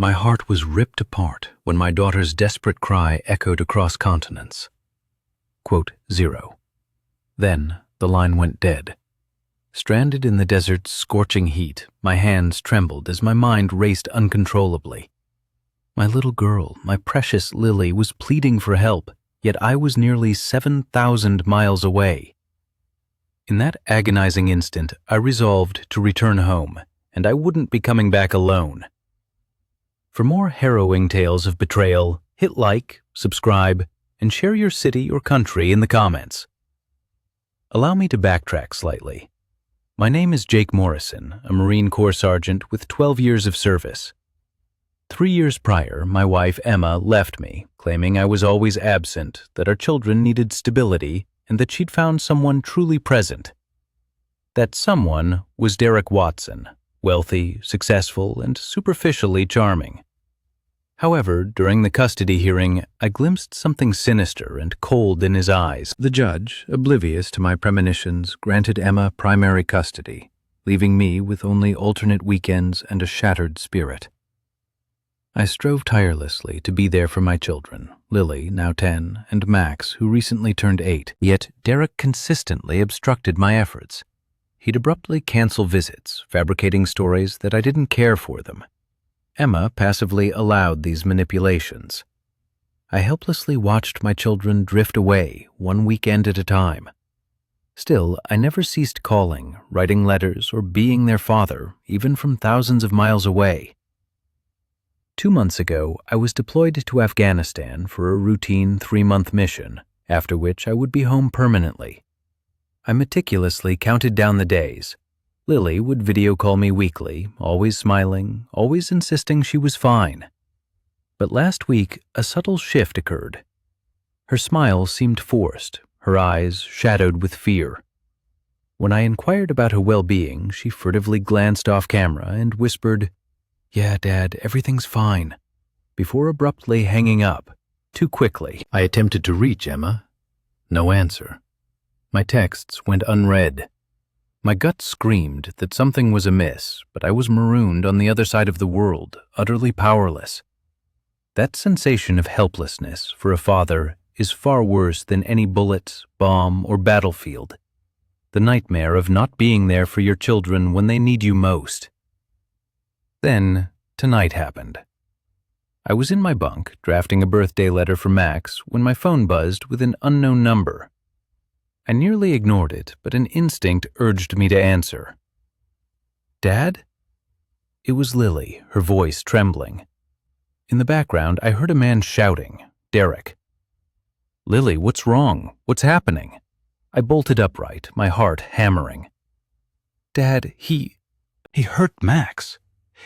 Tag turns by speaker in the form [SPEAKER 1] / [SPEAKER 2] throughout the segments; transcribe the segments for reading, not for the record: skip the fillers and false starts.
[SPEAKER 1] My heart was ripped apart when my daughter's desperate cry echoed across continents. Quote, 0. Then the line went dead. Stranded in the desert's scorching heat, my hands trembled as my mind raced uncontrollably. My little girl, my precious Lily, was pleading for help, yet I was nearly 7,000 miles away. In that agonizing instant, I resolved to return home, and I wouldn't be coming back alone. For more harrowing tales of betrayal, hit like, subscribe, and share your city or country in the comments. Allow me to backtrack slightly. My name is Jake Morrison, a Marine Corps sergeant with 12 years of service. 3 years prior, my wife Emma left me, claiming I was always absent, that our children needed stability, and that she'd found someone truly present. That someone was Derek Watson, wealthy, successful, and superficially charming. However, during the custody hearing, I glimpsed something sinister and cold in his eyes. The judge, oblivious to my premonitions, granted Emma primary custody, leaving me with only alternate weekends and a shattered spirit. I strove tirelessly to be there for my children, Lily, now 10, and Max, who recently turned 8. Yet Derek consistently obstructed my efforts. He'd abruptly cancel visits, fabricating stories that I didn't care for them. Emma passively allowed these manipulations. I helplessly watched my children drift away, one weekend at a time. Still, I never ceased calling, writing letters, or being their father, even from thousands of miles away. 2 months ago, I was deployed to Afghanistan for a routine 3-month mission, after which I would be home permanently. I meticulously counted down the days. Lily would video call me weekly, always smiling, always insisting she was fine. But last week, a subtle shift occurred. Her smile seemed forced, her eyes shadowed with fear. When I inquired about her well-being, she furtively glanced off camera and whispered, "Yeah, Dad, everything's fine," before abruptly hanging up, too quickly. I attempted to reach Emma. No answer. My texts went unread. My gut screamed that something was amiss, but I was marooned on the other side of the world, utterly powerless. That sensation of helplessness for a father is far worse than any bullet, bomb, or battlefield. The nightmare of not being there for your children when they need you most. Then, tonight happened. I was in my bunk, drafting a birthday letter for Max, when my phone buzzed with an unknown number. I nearly ignored it, but an instinct urged me to answer. "Dad?" It was Lily, her voice trembling. In the background, I heard a man shouting, Derek. "Lily, what's wrong? What's happening?" I bolted upright, my heart hammering. "Dad, he hurt Max.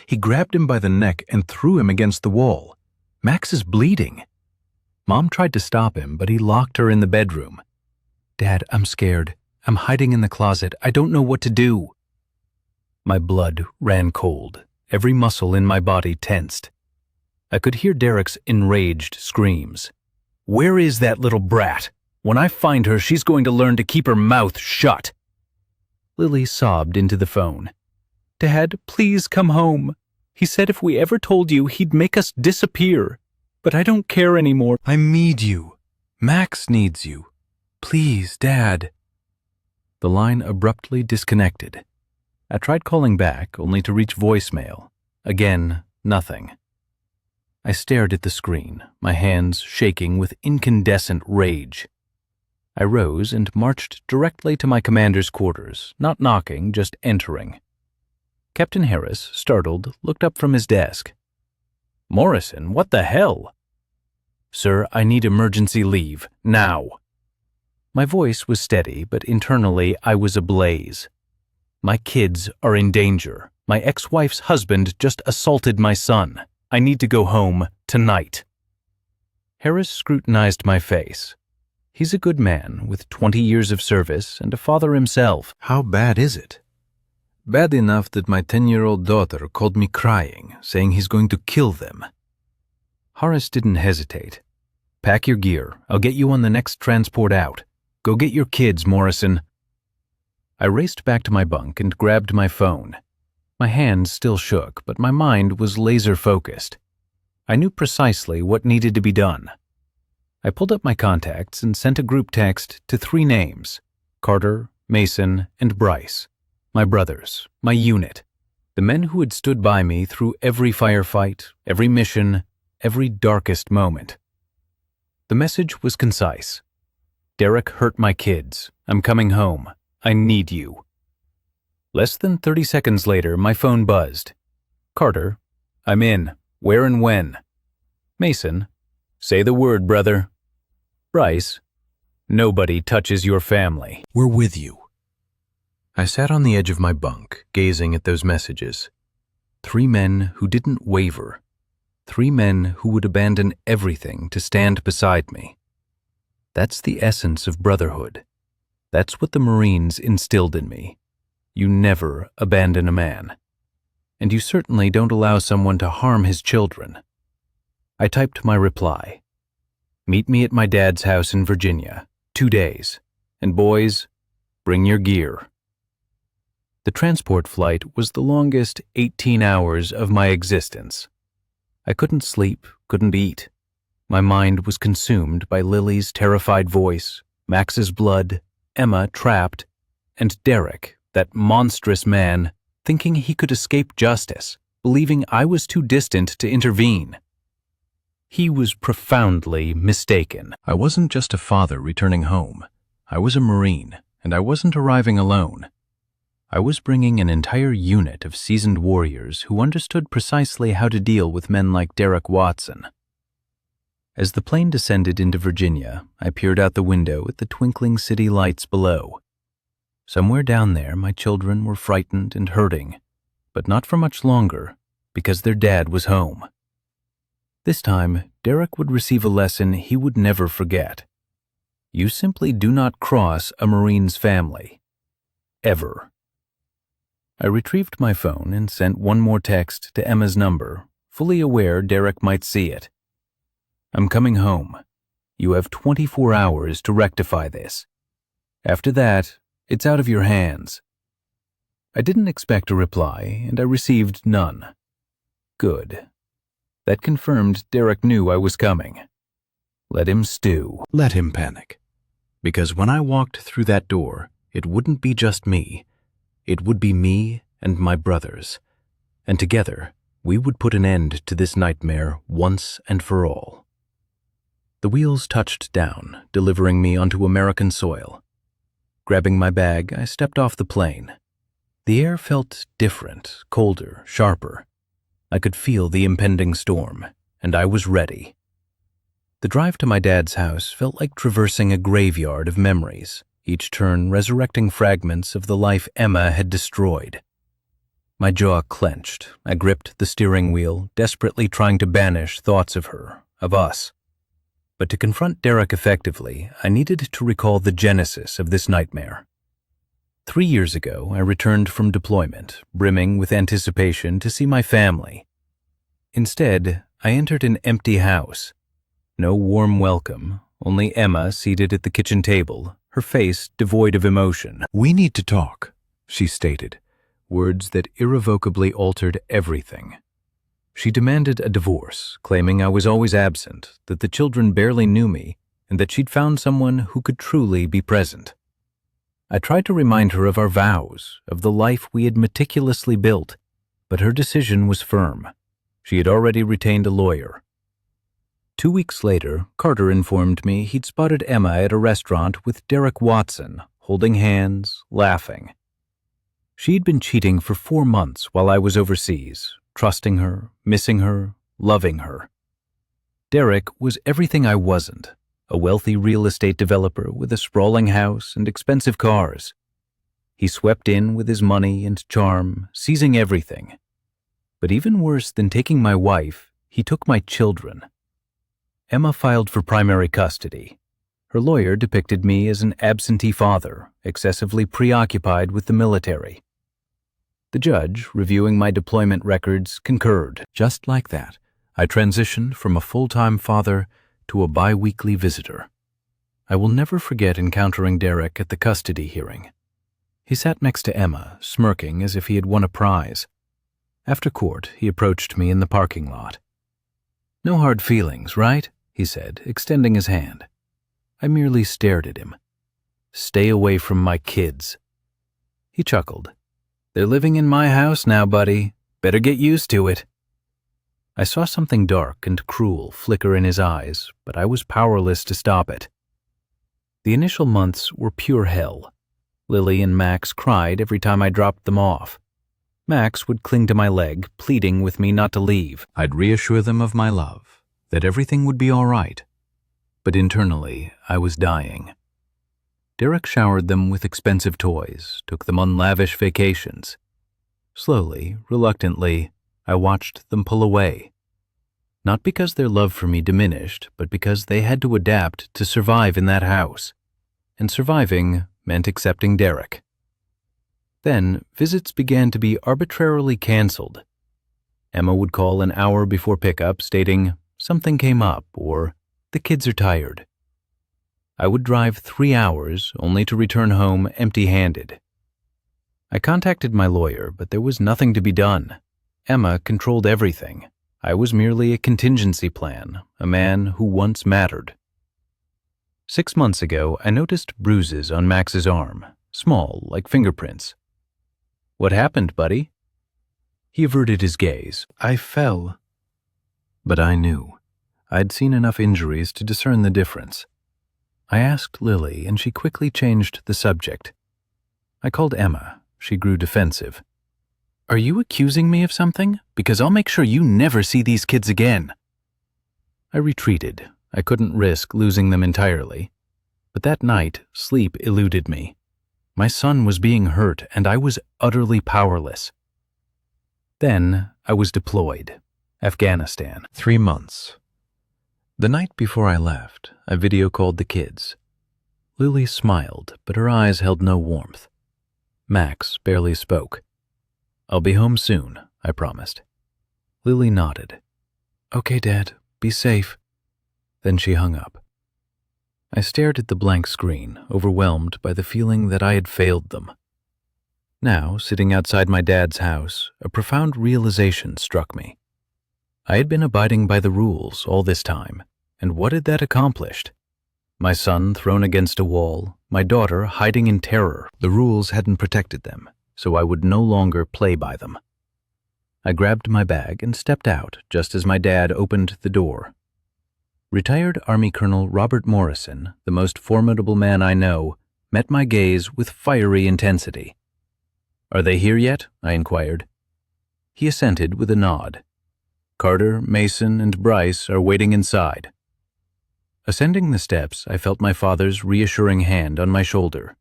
[SPEAKER 1] He grabbed him by the neck and threw him against the wall. Max is bleeding." Mom tried to stop him, but he locked her in the bedroom. "Dad, I'm scared. I'm hiding in the closet. I don't know what to do." My blood ran cold. Every muscle in my body tensed. I could hear Derek's enraged screams. "Where is that little brat? When I find her, she's going to learn to keep her mouth shut." Lily sobbed into the phone. "Dad, please come home. He said if we ever told you, he'd make us disappear. But I don't care anymore. I need you. Max needs you. Please, Dad." The line abruptly disconnected. I tried calling back, only to reach voicemail. Again, nothing. I stared at the screen, my hands shaking with incandescent rage. I rose and marched directly to my commander's quarters, not knocking, just entering. Captain Harris, startled, looked up from his desk. "Morrison, what the hell?" "Sir, I need emergency leave, now." My voice was steady, but internally I was ablaze. My kids are in danger. My ex-wife's husband just assaulted my son. I need to go home tonight. Harris scrutinized my face. He's a good man with 20 years of service and a father himself. "How bad is it?" "Bad enough that my 10-year-old daughter called me crying, saying he's going to kill them." Harris didn't hesitate. "Pack your gear. I'll get you on the next transport out. Go get your kids, Morrison." I raced back to my bunk and grabbed my phone. My hands still shook, but my mind was laser-focused. I knew precisely what needed to be done. I pulled up my contacts and sent a group text to 3 names: Carter, Mason, and Bryce, my brothers, my unit, the men who had stood by me through every firefight, every mission, every darkest moment. The message was concise. Derek hurt my kids. I'm coming home. I need you. Less than 30 seconds later, my phone buzzed. Carter, I'm in. Where and when? Mason, say the word, brother. Bryce, nobody touches your family.
[SPEAKER 2] We're with you.
[SPEAKER 1] I sat on the edge of my bunk, gazing at those messages. 3 men who didn't waver. 3 men who would abandon everything to stand beside me. That's the essence of brotherhood. That's what the Marines instilled in me. You never abandon a man. And you certainly don't allow someone to harm his children. I typed my reply. Meet me at my dad's house in Virginia, 2 days. And boys, bring your gear. The transport flight was the longest 18 hours of my existence. I couldn't sleep, couldn't eat. My mind was consumed by Lily's terrified voice, Max's blood, Emma trapped, and Derek, that monstrous man, thinking he could escape justice, believing I was too distant to intervene. He was profoundly mistaken. I wasn't just a father returning home. I was a Marine, and I wasn't arriving alone. I was bringing an entire unit of seasoned warriors who understood precisely how to deal with men like Derek Watson. As the plane descended into Virginia, I peered out the window at the twinkling city lights below. Somewhere down there, my children were frightened and hurting, but not for much longer, because their dad was home. This time, Derek would receive a lesson he would never forget. You simply do not cross a Marine's family. Ever. I retrieved my phone and sent one more text to Emma's number, fully aware Derek might see it. I'm coming home. You have 24 hours to rectify this. After that, it's out of your hands. I didn't expect a reply, and I received none. Good. That confirmed Derek knew I was coming. Let him stew.
[SPEAKER 2] Let him panic.
[SPEAKER 1] Because when I walked through that door, it wouldn't be just me. It would be me and my brothers. And together, we would put an end to this nightmare once and for all. The wheels touched down, delivering me onto American soil. Grabbing my bag, I stepped off the plane. The air felt different, colder, sharper. I could feel the impending storm, and I was ready. The drive to my dad's house felt like traversing a graveyard of memories, each turn resurrecting fragments of the life Emma had destroyed. My jaw clenched. I gripped the steering wheel, desperately trying to banish thoughts of her, of us. But to confront Derek effectively, I needed to recall the genesis of this nightmare. 3 years ago, I returned from deployment, brimming with anticipation to see my family. Instead, I entered an empty house. No warm welcome, only Emma seated at the kitchen table, her face devoid of emotion.
[SPEAKER 2] We need to talk, she stated,
[SPEAKER 1] words that irrevocably altered everything. She demanded a divorce, claiming I was always absent, that the children barely knew me, and that she'd found someone who could truly be present. I tried to remind her of our vows, of the life we had meticulously built, but her decision was firm. She had already retained a lawyer. 2 weeks later, Carter informed me he'd spotted Emma at a restaurant with Derek Watson, holding hands, laughing. She'd been cheating for 4 months while I was overseas, trusting her, missing her, loving her. Derek was everything I wasn't, a wealthy real estate developer with a sprawling house and expensive cars. He swept in with his money and charm, seizing everything. But even worse than taking my wife, he took my children. Emma filed for primary custody. Her lawyer depicted me as an absentee father, excessively preoccupied with the military. The judge, reviewing my deployment records, concurred. Just like that, I transitioned from a full-time father to a bi-weekly visitor. I will never forget encountering Derek at the custody hearing. He sat next to Emma, smirking as if he had won a prize. After court, he approached me in the parking lot. "No hard feelings, right?" he said, extending his hand. I merely stared at him. "Stay away from my kids." He chuckled. "They're living in my house now, buddy. Better get used to it." I saw something dark and cruel flicker in his eyes, but I was powerless to stop it. The initial months were pure hell. Lily and Max cried every time I dropped them off. Max would cling to my leg, pleading with me not to leave. I'd reassure them of my love, that everything would be all right. But internally, I was dying. Derek showered them with expensive toys, took them on lavish vacations. Slowly, reluctantly, I watched them pull away. Not because their love for me diminished, but because they had to adapt to survive in that house. And surviving meant accepting Derek. Then, visits began to be arbitrarily canceled. Emma would call an hour before pickup stating, "Something came up," or "The kids are tired." I would drive 3 hours only to return home empty-handed. I contacted my lawyer, but there was nothing to be done. Emma controlled everything. I was merely a contingency plan, a man who once mattered. 6 months ago, I noticed bruises on Max's arm, small, like fingerprints. "What happened, buddy?" He averted his gaze. "I fell." But I knew. I'd seen enough injuries to discern the difference. I asked Lily, and she quickly changed the subject. I called Emma. She grew defensive. "Are you accusing me of something? Because I'll make sure you never see these kids again." I retreated. I couldn't risk losing them entirely. But that night, sleep eluded me. My son was being hurt, and I was utterly powerless. Then I was deployed. Afghanistan. 3 months. The night before I left, I video called the kids. Lily smiled, but her eyes held no warmth. Max barely spoke. "I'll be home soon," I promised. Lily nodded. "Okay, Dad. Be safe." Then she hung up. I stared at the blank screen, overwhelmed by the feeling that I had failed them. Now, sitting outside my dad's house, a profound realization struck me. I had been abiding by the rules all this time, and what had that accomplished? My son thrown against a wall, my daughter hiding in terror. The rules hadn't protected them, so I would no longer play by them. I grabbed my bag and stepped out just as my dad opened the door. Retired Army Colonel Robert Morrison, the most formidable man I know, met my gaze with fiery intensity. "Are they here yet?" I inquired. He assented with a nod. "Carter, Mason, and Bryce are waiting inside." Ascending the steps, I felt my father's reassuring hand on my shoulder.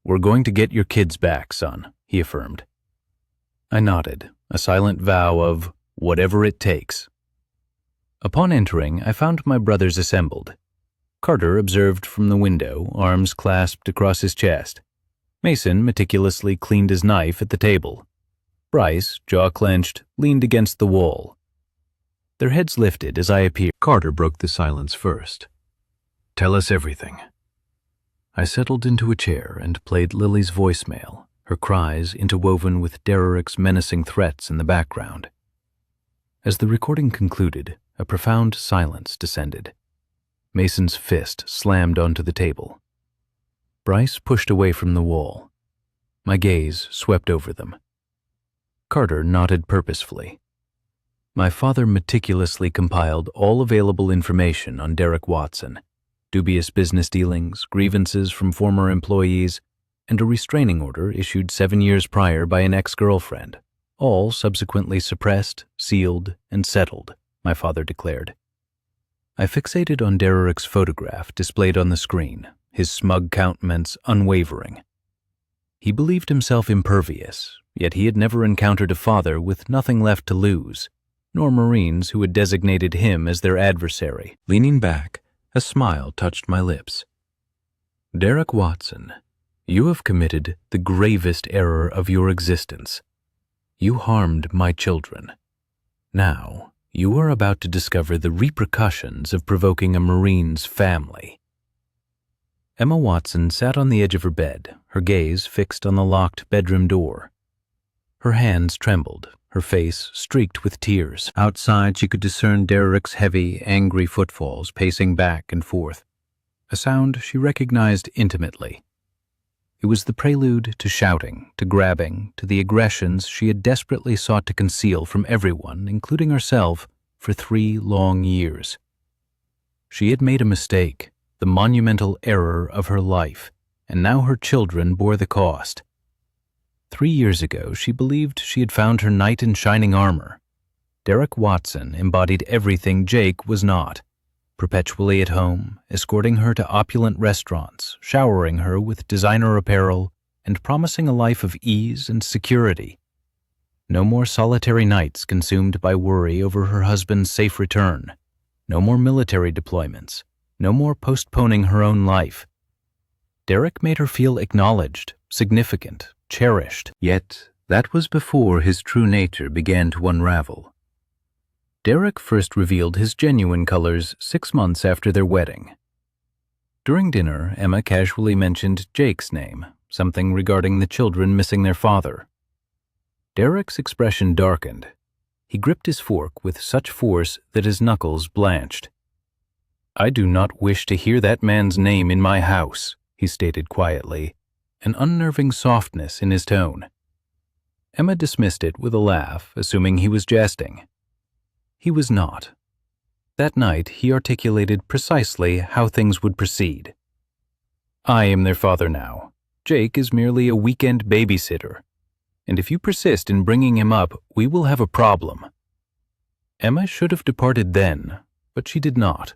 [SPEAKER 1] "We're going to get your kids back, son," he affirmed. I nodded, a silent vow of whatever it takes. Upon entering, I found my brothers assembled. Carter observed from the window, arms clasped across his chest. Mason meticulously cleaned his knife at the table. Bryce, jaw clenched, leaned against the wall. Their heads lifted as I appeared. Carter broke the silence first. "Tell us everything." I settled into a chair and played Lily's voicemail, her cries interwoven with Derek's menacing threats in the background. As the recording concluded, a profound silence descended. Mason's fist slammed onto the table. Bryce pushed away from the wall. My gaze swept over them. Carter nodded purposefully. My father meticulously compiled all available information on Derek Watson, dubious business dealings, grievances from former employees, and a restraining order issued 7 years prior by an ex-girlfriend, all subsequently suppressed, sealed, and settled, my father declared. I fixated on Derek's photograph displayed on the screen, his smug countenance unwavering. He believed himself impervious, yet he had never encountered a father with nothing left to lose, nor Marines who had designated him as their adversary. Leaning back, a smile touched my lips. "Derek Watson, you have committed the gravest error of your existence. You harmed my children. Now, you are about to discover the repercussions of provoking a Marine's family." Emma Watson sat on the edge of her bed, her gaze fixed on the locked bedroom door. Her hands trembled, her face streaked with tears. Outside, she could discern Derek's heavy, angry footfalls pacing back and forth, a sound she recognized intimately. It was the prelude to shouting, to grabbing, to the aggressions she had desperately sought to conceal from everyone, including herself, for 3 long years. She had made a mistake, the monumental error of her life, and now her children bore the cost. 3 years ago, she believed she had found her knight in shining armor. Derek Watson embodied everything Jake was not, perpetually at home, escorting her to opulent restaurants, showering her with designer apparel, and promising a life of ease and security. No more solitary nights consumed by worry over her husband's safe return. No more military deployments. No more postponing her own life. Derek made her feel acknowledged, significant, cherished. Yet, that was before his true nature began to unravel. Derek first revealed his genuine colors 6 months after their wedding. During dinner, Emma casually mentioned Jake's name, something regarding the children missing their father. Derek's expression darkened. He gripped his fork with such force that his knuckles blanched. "I do not wish to hear that man's name in my house," he stated quietly, an unnerving softness in his tone. Emma dismissed it with a laugh, assuming he was jesting. He was not. That night, he articulated precisely how things would proceed. "I am their father now. Jake is merely a weekend babysitter. And if you persist in bringing him up, we will have a problem." Emma should have departed then, but she did not.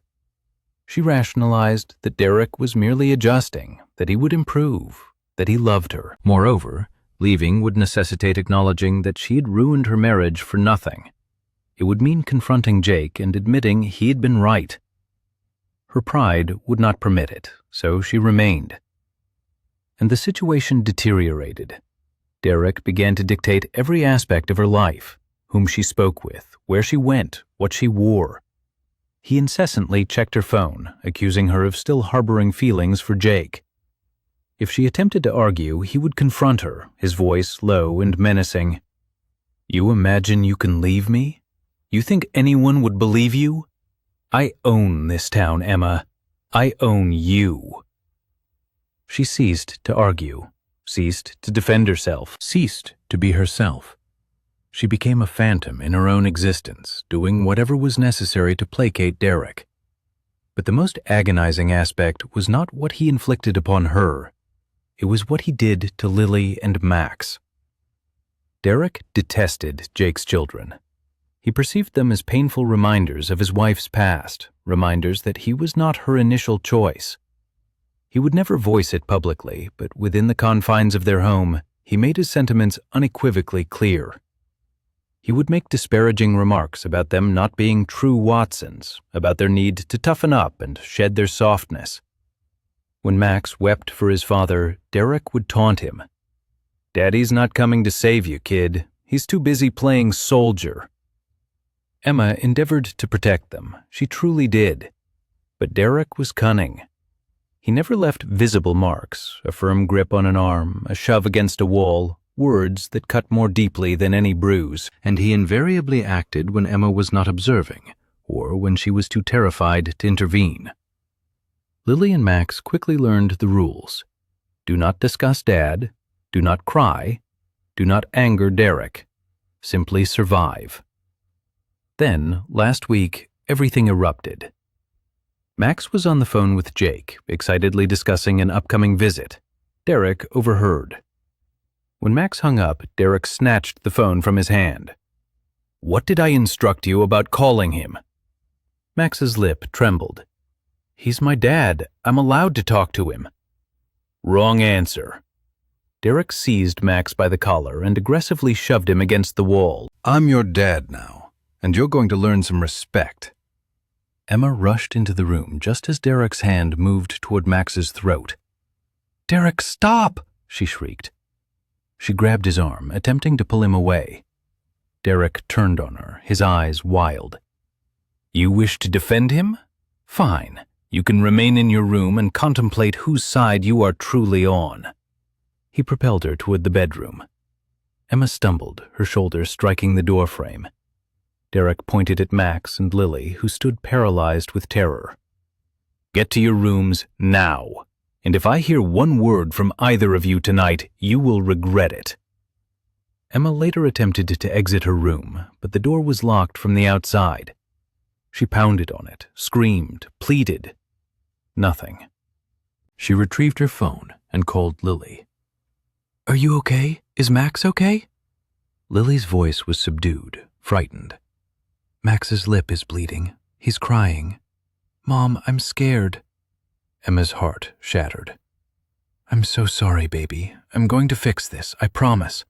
[SPEAKER 1] She rationalized that Derek was merely adjusting, that he would improve, that he loved her. Moreover, leaving would necessitate acknowledging that she had ruined her marriage for nothing. It would mean confronting Jake and admitting he had been right. Her pride would not permit it, so she remained. And the situation deteriorated. Derek began to dictate every aspect of her life, whom she spoke with, where she went, what she wore. He incessantly checked her phone, accusing her of still harboring feelings for Jake. If she attempted to argue, he would confront her, his voice low and menacing. "You imagine you can leave me? You think anyone would believe you? I own this town, Emma. I own you." She ceased to argue, ceased to defend herself, ceased to be herself. She became a phantom in her own existence, doing whatever was necessary to placate Derek. But the most agonizing aspect was not what he inflicted upon her. It was what he did to Lily and Max. Derek detested Jake's children. He perceived them as painful reminders of his wife's past, reminders that he was not her initial choice. He would never voice it publicly, but within the confines of their home, he made his sentiments unequivocally clear. He would make disparaging remarks about them not being true Watsons, about their need to toughen up and shed their softness. When Max wept for his father, Derek would taunt him. "Daddy's not coming to save you, kid. He's too busy playing soldier." Emma endeavored to protect them. She truly did. But Derek was cunning. He never left visible marks, a firm grip on an arm, a shove against a wall, words that cut more deeply than any bruise, and he invariably acted when Emma was not observing, or when she was too terrified to intervene. Lily and Max quickly learned the rules. Do not discuss Dad, do not cry, do not anger Derek. Simply survive. Then, last week, everything erupted. Max was on the phone with Jake, excitedly discussing an upcoming visit. Derek overheard. When Max hung up, Derek snatched the phone from his hand. "What did I instruct you about calling him?" Max's lip trembled. "He's my dad. I'm allowed to talk to him." "Wrong answer." Derek seized Max by the collar and aggressively shoved him against the wall.
[SPEAKER 2] "I'm your dad now, and you're going to learn some respect."
[SPEAKER 1] Emma rushed into the room just as Derek's hand moved toward Max's throat. "Derek, stop!" she shrieked. She grabbed his arm, attempting to pull him away. Derek turned on her, his eyes wild. "You wish to defend him? Fine. You can remain in your room and contemplate whose side you are truly on." He propelled her toward the bedroom. Emma stumbled, her shoulders striking the doorframe. Derek pointed at Max and Lily, who stood paralyzed with terror. "Get to your rooms now, and if I hear one word from either of you tonight, you will regret it." Emma later attempted to exit her room, but the door was locked from the outside. She pounded on it, screamed, pleaded. Nothing. She retrieved her phone and called Lily. "Are you okay? Is Max okay?" Lily's voice was subdued, frightened. "Max's lip is bleeding. He's crying. Mom, I'm scared." Emma's heart shattered. "I'm so sorry, baby. I'm going to fix this, I promise."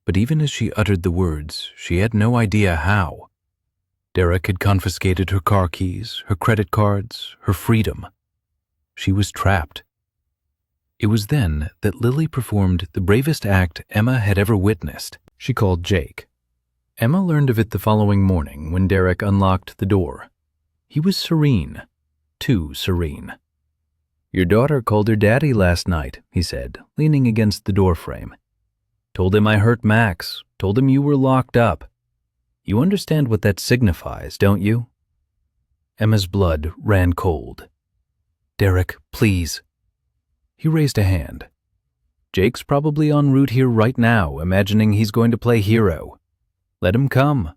[SPEAKER 1] But even as she uttered the words, she had no idea how. Derek had confiscated her car keys, her credit cards, her freedom. She was trapped. It was then that Lily performed the bravest act Emma had ever witnessed. She called Jake. Emma learned of it the following morning when Derek unlocked the door. He was serene, too serene. "Your daughter called her daddy last night," he said, leaning against the doorframe. "Told him I hurt Max, told him you were locked up. You understand what that signifies, don't you?" Emma's blood ran cold. "Derek, please." He raised a hand. "Jake's probably en route here right now, imagining he's going to play hero. Let him come.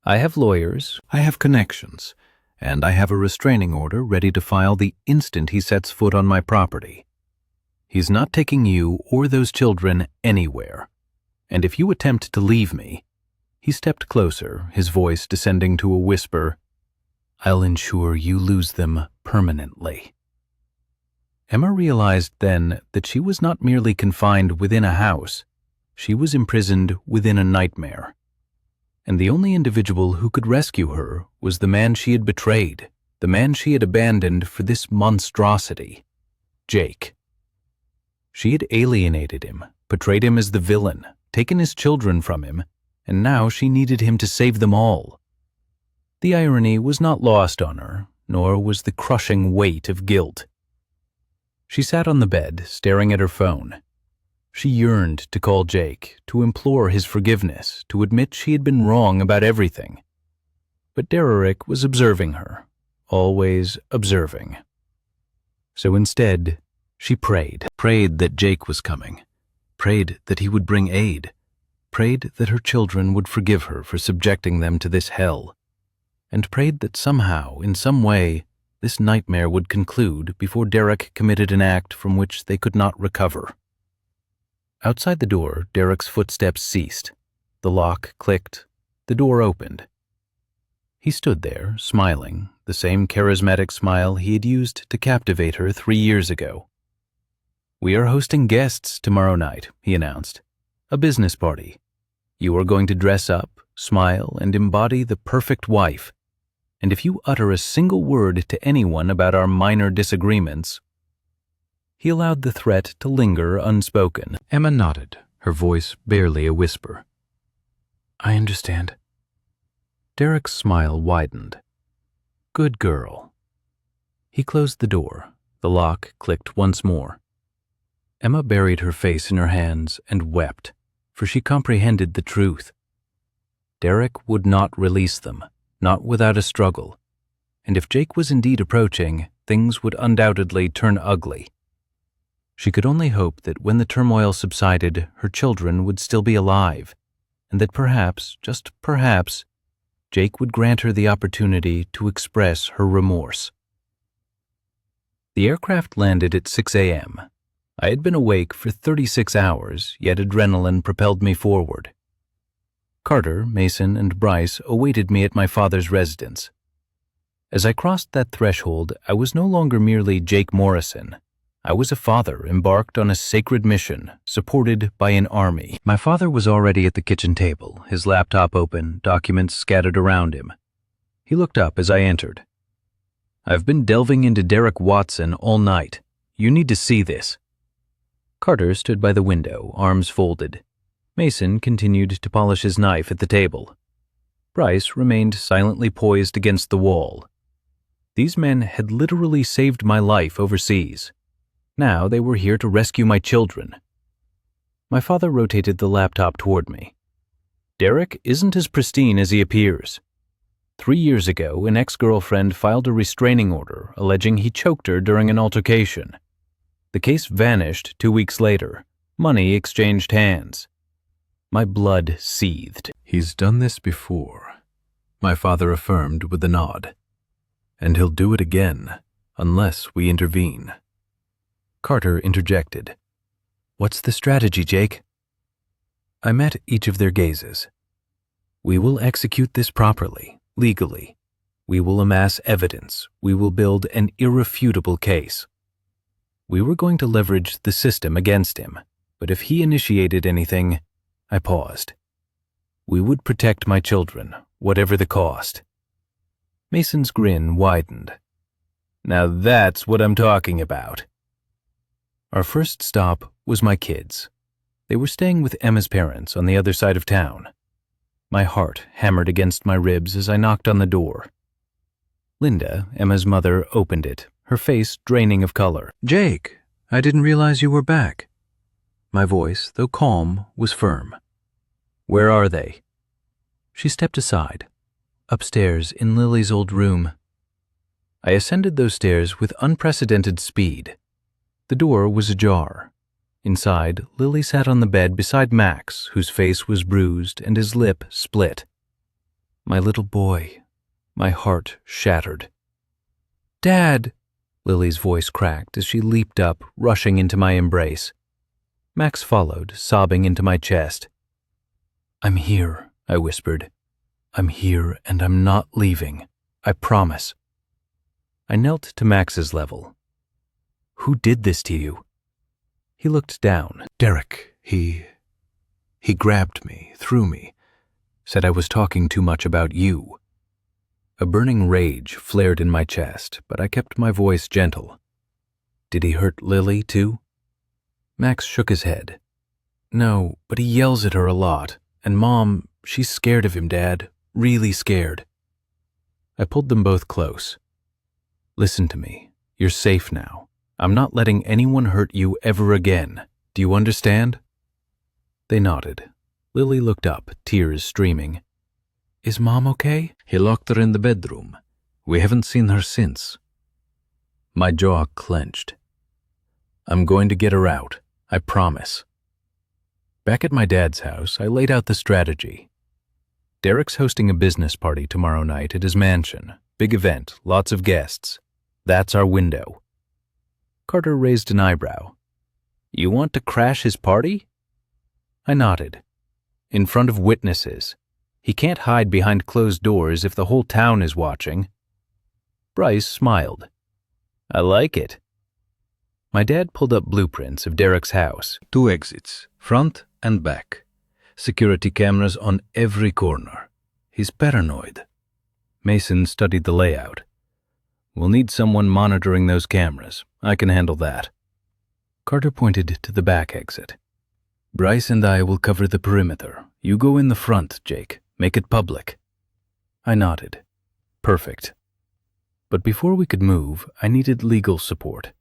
[SPEAKER 1] I have lawyers, I have connections, and I have a restraining order ready to file the instant he sets foot on my property. He's not taking you or those children anywhere. And if you attempt to leave me," he stepped closer, his voice descending to a whisper, "I'll ensure you lose them permanently." Emma realized then that she was not merely confined within a house, she was imprisoned within a nightmare. And the only individual who could rescue her was the man she had betrayed, the man she had abandoned for this monstrosity, Jake. She had alienated him, portrayed him as the villain, taken his children from him, and now she needed him to save them all. The irony was not lost on her, nor was the crushing weight of guilt. She sat on the bed, staring at her phone. She yearned to call Jake, to implore his forgiveness, to admit she had been wrong about everything. But Derek was observing her, always observing. So instead, she prayed that Jake was coming, prayed that he would bring aid, prayed that her children would forgive her for subjecting them to this hell, and prayed that somehow, in some way, this nightmare would conclude before Derek committed an act from which they could not recover. Outside the door, Derek's footsteps ceased. The lock clicked. The door opened. He stood there, smiling, the same charismatic smile he had used to captivate her 3 years ago. "We are hosting guests tomorrow night," he announced. "A business party. You are going to dress up, smile, and embody the perfect wife. And if you utter a single word to anyone about our minor disagreements—" He allowed the threat to linger unspoken. Emma nodded, her voice barely a whisper. "I understand." Derek's smile widened. "Good girl." He closed the door. The lock clicked once more. Emma buried her face in her hands and wept, for she comprehended the truth. Derek would not release them, not without a struggle, and if Jake was indeed approaching, things would undoubtedly turn ugly. She could only hope that when the turmoil subsided, her children would still be alive, and that perhaps, just perhaps, Jake would grant her the opportunity to express her remorse. The aircraft landed at 6 a.m. I had been awake for 36 hours, yet adrenaline propelled me forward. Carter, Mason, and Bryce awaited me at my father's residence. As I crossed that threshold, I was no longer merely Jake Morrison. I was a father embarked on a sacred mission, supported by an army. My father was already at the kitchen table, his laptop open, documents scattered around him. He looked up as I entered. "I've been delving into Derek Watson all night. You need to see this." Carter stood by the window, arms folded. Mason continued to polish his knife at the table. Bryce remained silently poised against the wall. These men had literally saved my life overseas. Now they were here to rescue my children. My father rotated the laptop toward me. Derek isn't as pristine as he appears. 3 years ago, an ex-girlfriend filed a restraining order alleging he choked her during an altercation. The case vanished 2 weeks later. Money exchanged hands. My blood seethed.
[SPEAKER 2] He's done this before, my father affirmed with a nod. And he'll do it again, unless we intervene.
[SPEAKER 1] Carter interjected. What's the strategy, Jake? I met each of their gazes. We will execute this properly, legally. We will amass evidence. We will build an irrefutable case. We were going to leverage the system against him, but if he initiated anything, I paused. We would protect my children, whatever the cost. Mason's grin widened. Now that's what I'm talking about. Our first stop was my kids. They were staying with Emma's parents on the other side of town. My heart hammered against my ribs as I knocked on the door. Linda, Emma's mother, opened it, her face draining of color.
[SPEAKER 2] Jake, I didn't realize you were back.
[SPEAKER 1] My voice, though calm, was firm. Where are they? She stepped aside. Upstairs, in Lily's old room. I ascended those stairs with unprecedented speed. The door was ajar. Inside, Lily sat on the bed beside Max, whose face was bruised and his lip split. My little boy. My heart shattered. Dad! Lily's voice cracked as she leaped up, rushing into my embrace. Max followed, sobbing into my chest. I'm here, I whispered. I'm here and I'm not leaving. I promise. I knelt to Max's level. Who did this to you? He looked down.
[SPEAKER 2] Derek, he grabbed me, threw me,
[SPEAKER 1] said I was talking too much about you. A burning rage flared in my chest, but I kept my voice gentle. Did he hurt Lily, too? Max shook his head. No, but he yells at her a lot. And Mom, she's scared of him, Dad. Really scared. I pulled them both close. Listen to me. You're safe now. I'm not letting anyone hurt you ever again. Do you understand? They nodded. Lily looked up, tears streaming. Is Mom okay?
[SPEAKER 2] He locked her in the bedroom. We haven't seen her since. My jaw clenched. I'm going to get her out. I promise.
[SPEAKER 1] Back at my dad's house, I laid out the strategy. Derek's hosting a business party tomorrow night at his mansion. Big event, lots of guests. That's our window. Carter raised an eyebrow. You want to crash his party? I nodded. In front of witnesses. He can't hide behind closed doors if the whole town is watching. Bryce smiled. I like it. My dad pulled up blueprints of Derek's house.
[SPEAKER 2] 2 exits, front and back. Security cameras on every corner. He's paranoid.
[SPEAKER 1] Mason studied the layout. We'll need someone monitoring those cameras. I can handle that. Carter pointed to the back exit. Bryce and I will cover the perimeter. You go in the front, Jake. Make it public. I nodded. Perfect. But before we could move, I needed legal support.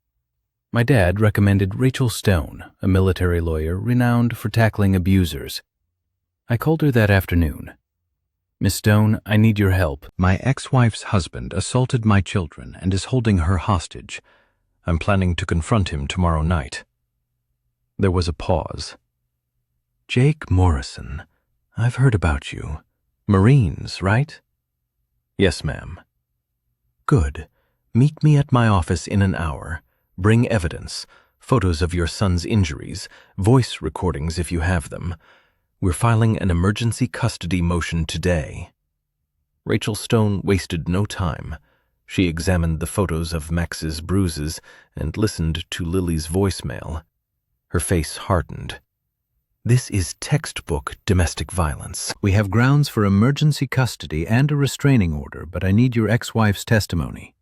[SPEAKER 1] My dad recommended Rachel Stone, a military lawyer renowned for tackling abusers. I called her that afternoon. Miss Stone, I need your help.
[SPEAKER 2] My ex-wife's husband assaulted my children and is holding her hostage. I'm planning to confront him tomorrow night. There was a pause. Jake Morrison, I've heard about you. Marines, right? Yes, ma'am. Good. Meet me at my office in an hour. Bring evidence, photos of your son's injuries, voice recordings if you have them. We're filing an emergency custody motion today. Rachel Stone wasted no time. She examined the photos of Max's bruises and listened to Lily's voicemail. Her face hardened. This is textbook domestic violence. We have grounds for emergency custody and a restraining order, but I need your ex-wife's testimony.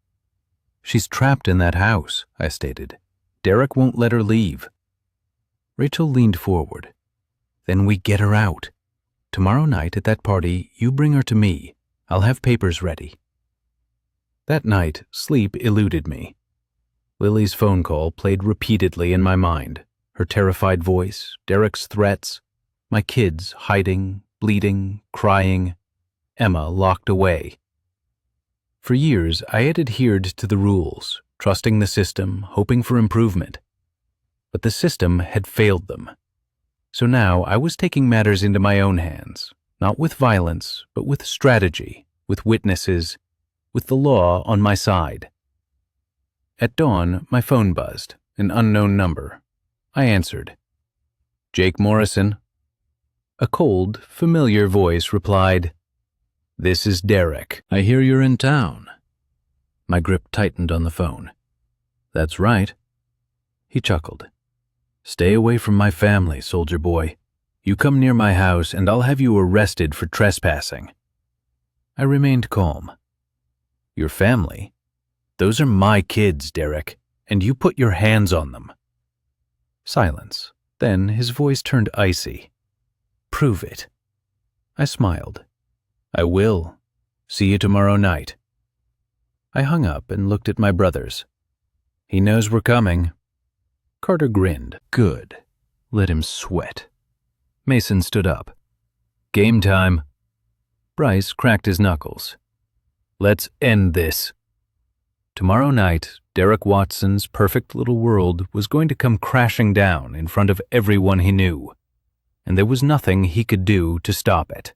[SPEAKER 1] She's trapped in that house, I stated. Derek won't let her leave. Rachel leaned forward. Then we get her out. Tomorrow night at that party, you bring her to me. I'll have papers ready. That night, sleep eluded me. Lily's phone call played repeatedly in my mind. her terrified voice, Derek's threats, my kids hiding, bleeding, crying, Emma locked away. For years, I had adhered to the rules, trusting the system, hoping for improvement. But the system had failed them. So now I was taking matters into my own hands, not with violence, but with strategy, with witnesses, with the law on my side. At dawn, my phone buzzed, an unknown number. I answered. Jake Morrison. A cold, familiar voice replied, "This is Derek.
[SPEAKER 2] I hear you're in town."
[SPEAKER 1] My grip tightened on the phone. "That's right." He chuckled. "Stay away from my family, soldier boy. You come near my house and I'll have you arrested for trespassing." I remained calm. "Your family? Those are my kids, Derek, and you put your hands on them." Silence. Then his voice turned icy. "Prove it." I smiled. "I will. See you tomorrow night." I hung up and looked at my brothers. "He knows we're coming." Carter grinned. "Good. Let him sweat." Mason stood up. "Game time." Bryce cracked his knuckles. "Let's end this." Tomorrow night, Derek Watson's perfect little world was going to come crashing down in front of everyone he knew, and there was nothing he could do to stop it.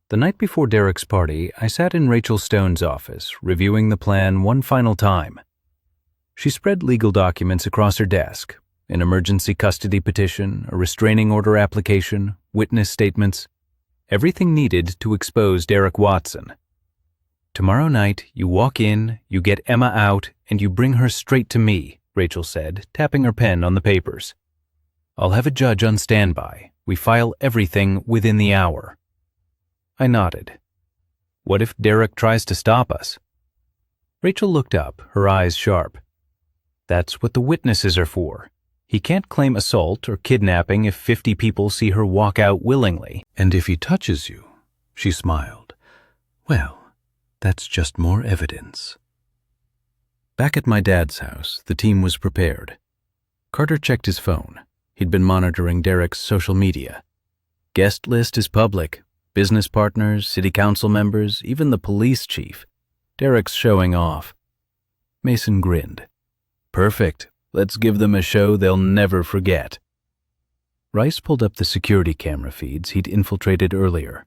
[SPEAKER 1] The night before Derek's party, I sat in Rachel Stone's office, reviewing the plan one final time. She spread legal documents across her desk, an emergency custody petition, a restraining order application, witness statements, everything needed to expose Derek Watson. "Tomorrow night, you walk in, you get Emma out, and you bring her straight to me," Rachel said, tapping her pen on the papers. "I'll have a judge on standby. We file everything within the hour." I nodded. "What if Derek tries to stop us?" Rachel looked up, her eyes sharp. "That's what the witnesses are for. He can't claim assault or kidnapping if 50 people see her walk out willingly."
[SPEAKER 2] "And if he touches you," she smiled, "well, that's just more evidence."
[SPEAKER 1] Back at my dad's house, the team was prepared. Carter checked his phone. He'd been monitoring Derek's social media. Guest list is public. Business partners, city council members, even the police chief. Derek's showing off. Mason grinned. "Perfect. Let's give them a show they'll never forget." Rice pulled up the security camera feeds he'd infiltrated earlier.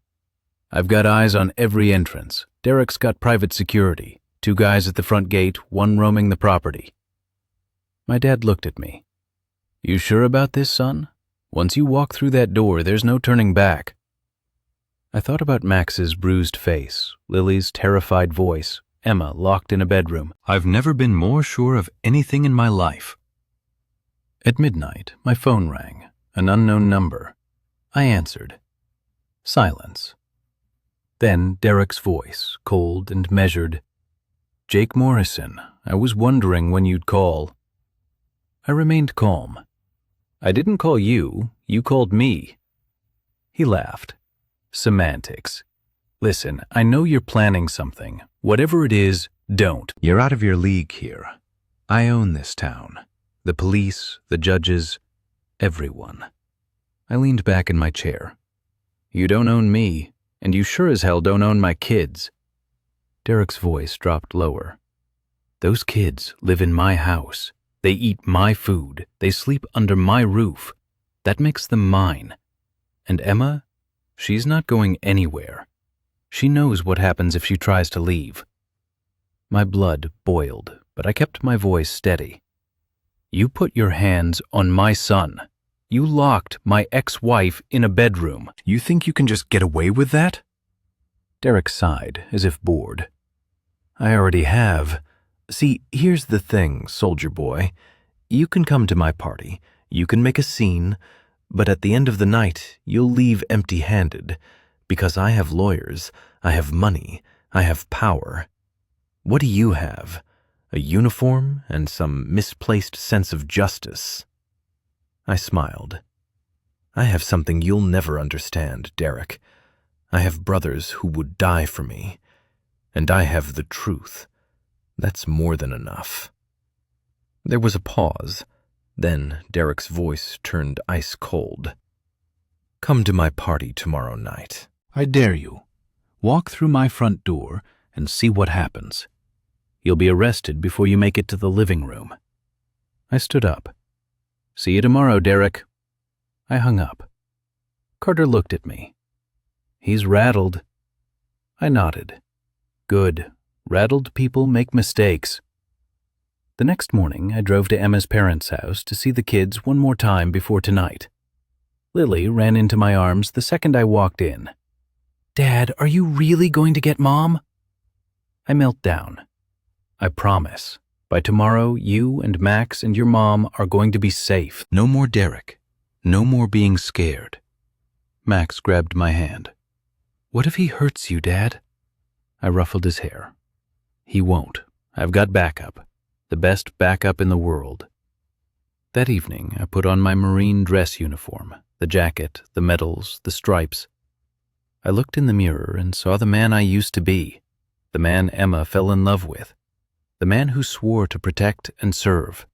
[SPEAKER 1] "I've got eyes on every entrance. Derek's got private security. 2 guys at the front gate, 1 roaming the property." My dad looked at me. "You sure about this, son? Once you walk through that door, there's no turning back." I thought about Max's bruised face, Lily's terrified voice, Emma locked in a bedroom.
[SPEAKER 2] I've never been more sure of anything in my life.
[SPEAKER 1] At midnight, my phone rang, an unknown number. I answered. Silence. Then Derek's voice, cold and measured. "Jake Morrison, I was wondering when you'd call." I remained calm. "I didn't call you, you called me." He laughed. "Semantics. Listen, I know you're planning something. Whatever it is, don't."
[SPEAKER 2] "You're out of your league here. I own this town.
[SPEAKER 1] The police, the judges, everyone. I leaned back in my chair. "You don't own me, and you sure as hell don't own my kids." Derek's voice dropped lower. "Those kids live in my house. They eat my food. They sleep under my roof. That makes them mine. And Emma? She's not going anywhere. She knows what happens if she tries to leave." My blood boiled, but I kept my voice steady. "You put your hands on my son. You locked my ex-wife in a bedroom.
[SPEAKER 2] You think you can just get away with that?"
[SPEAKER 1] Derek sighed, as if bored. "I already have. See, here's the thing, soldier boy. You can come to my party. You can make a scene. But at the end of the night, you'll leave empty-handed, because I have lawyers, I have money, I have power. What do you have? A uniform and some misplaced sense of justice." I smiled. "I have something you'll never understand, Derek. I have brothers who would die for me, and I have the truth. That's more than enough." There was a pause.
[SPEAKER 2] Then Derek's voice turned ice cold. "Come to my party tomorrow night."
[SPEAKER 1] "I dare you. Walk through my front door and see what happens. You'll be arrested before you make it to the living room." I stood up. "See you tomorrow, Derek." I hung up. Carter looked at me. "He's rattled." I nodded. "Good. Rattled people make mistakes." The next morning, I drove to Emma's parents' house to see the kids one more time before tonight. Lily ran into my arms the second I walked in. "Dad, are you really going to get Mom?" I knelt down. "I promise. By tomorrow, you and Max and your mom are going to be safe. No more Derek. No more being scared." Max grabbed my hand. "What if he hurts you, Dad?" I ruffled his hair. "He won't. I've got backup. The best backup in the world." That evening, I put on my Marine dress uniform, the jacket, the medals, the stripes. I looked in the mirror and saw the man I used to be, the man Emma fell in love with, the man who swore to protect and serve.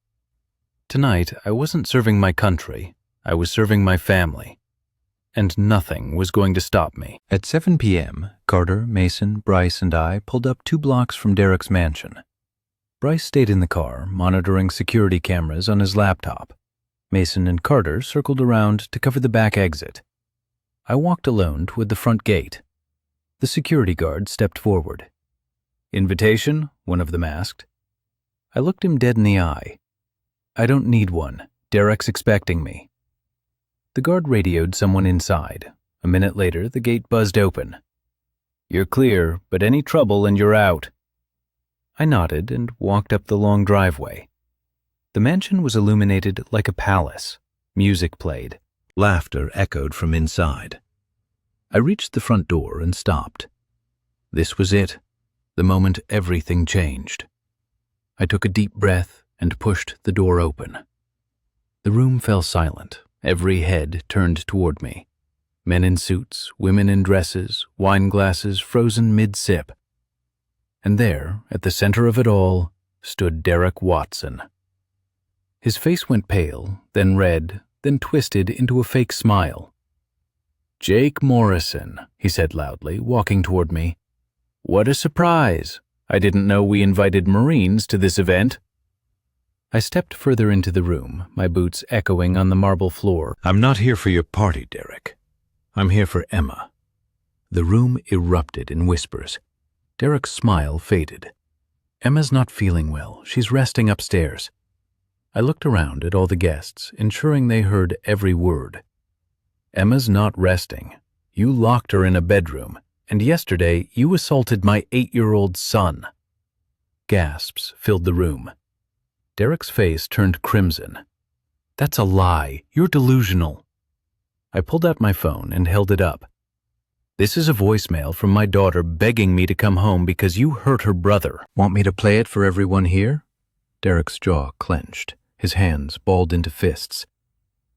[SPEAKER 1] Tonight, I wasn't serving my country, I was serving my family, and nothing was going to stop me. At 7 p.m., Carter, Mason, Bryce, and I pulled up 2 blocks from Derek's mansion. Bryce stayed in the car, monitoring security cameras on his laptop. Mason and Carter circled around to cover the back exit. I walked alone toward the front gate. The security guard stepped forward. "Invitation?" one of them asked. I looked him dead in the eye. "I don't need one. Derek's expecting me." The guard radioed someone inside. A minute later, the gate buzzed open. "You're clear, but any trouble and you're out." I nodded and walked up the long driveway. The mansion was illuminated like a palace. Music played. Laughter echoed from inside. I reached the front door and stopped. This was it, the moment everything changed. I took a deep breath and pushed the door open. The room fell silent. Every head turned toward me. Men in suits, women in dresses, wine glasses frozen mid-sip. And there, at the center of it all, stood Derek Watson. His face went pale, then red, then twisted into a fake smile. "Jake Morrison," he said loudly, walking toward me. "What a surprise! I didn't know we invited Marines to this event." I stepped further into the room, my boots echoing on the marble floor. "I'm not here for your party, Derek. I'm here for Emma." The room erupted in whispers. Derek's smile faded. "Emma's not feeling well. She's resting upstairs." I looked around at all the guests, ensuring they heard every word. "Emma's not resting. You locked her in a bedroom, and yesterday you assaulted my 8-year-old son." Gasps filled the room. Derek's face turned crimson. "That's a lie. You're delusional." I pulled out my phone and held it up. "This is a voicemail from my daughter begging me to come home because you hurt her brother. Want me to play it for everyone here?" Derek's jaw clenched, his hands balled into fists.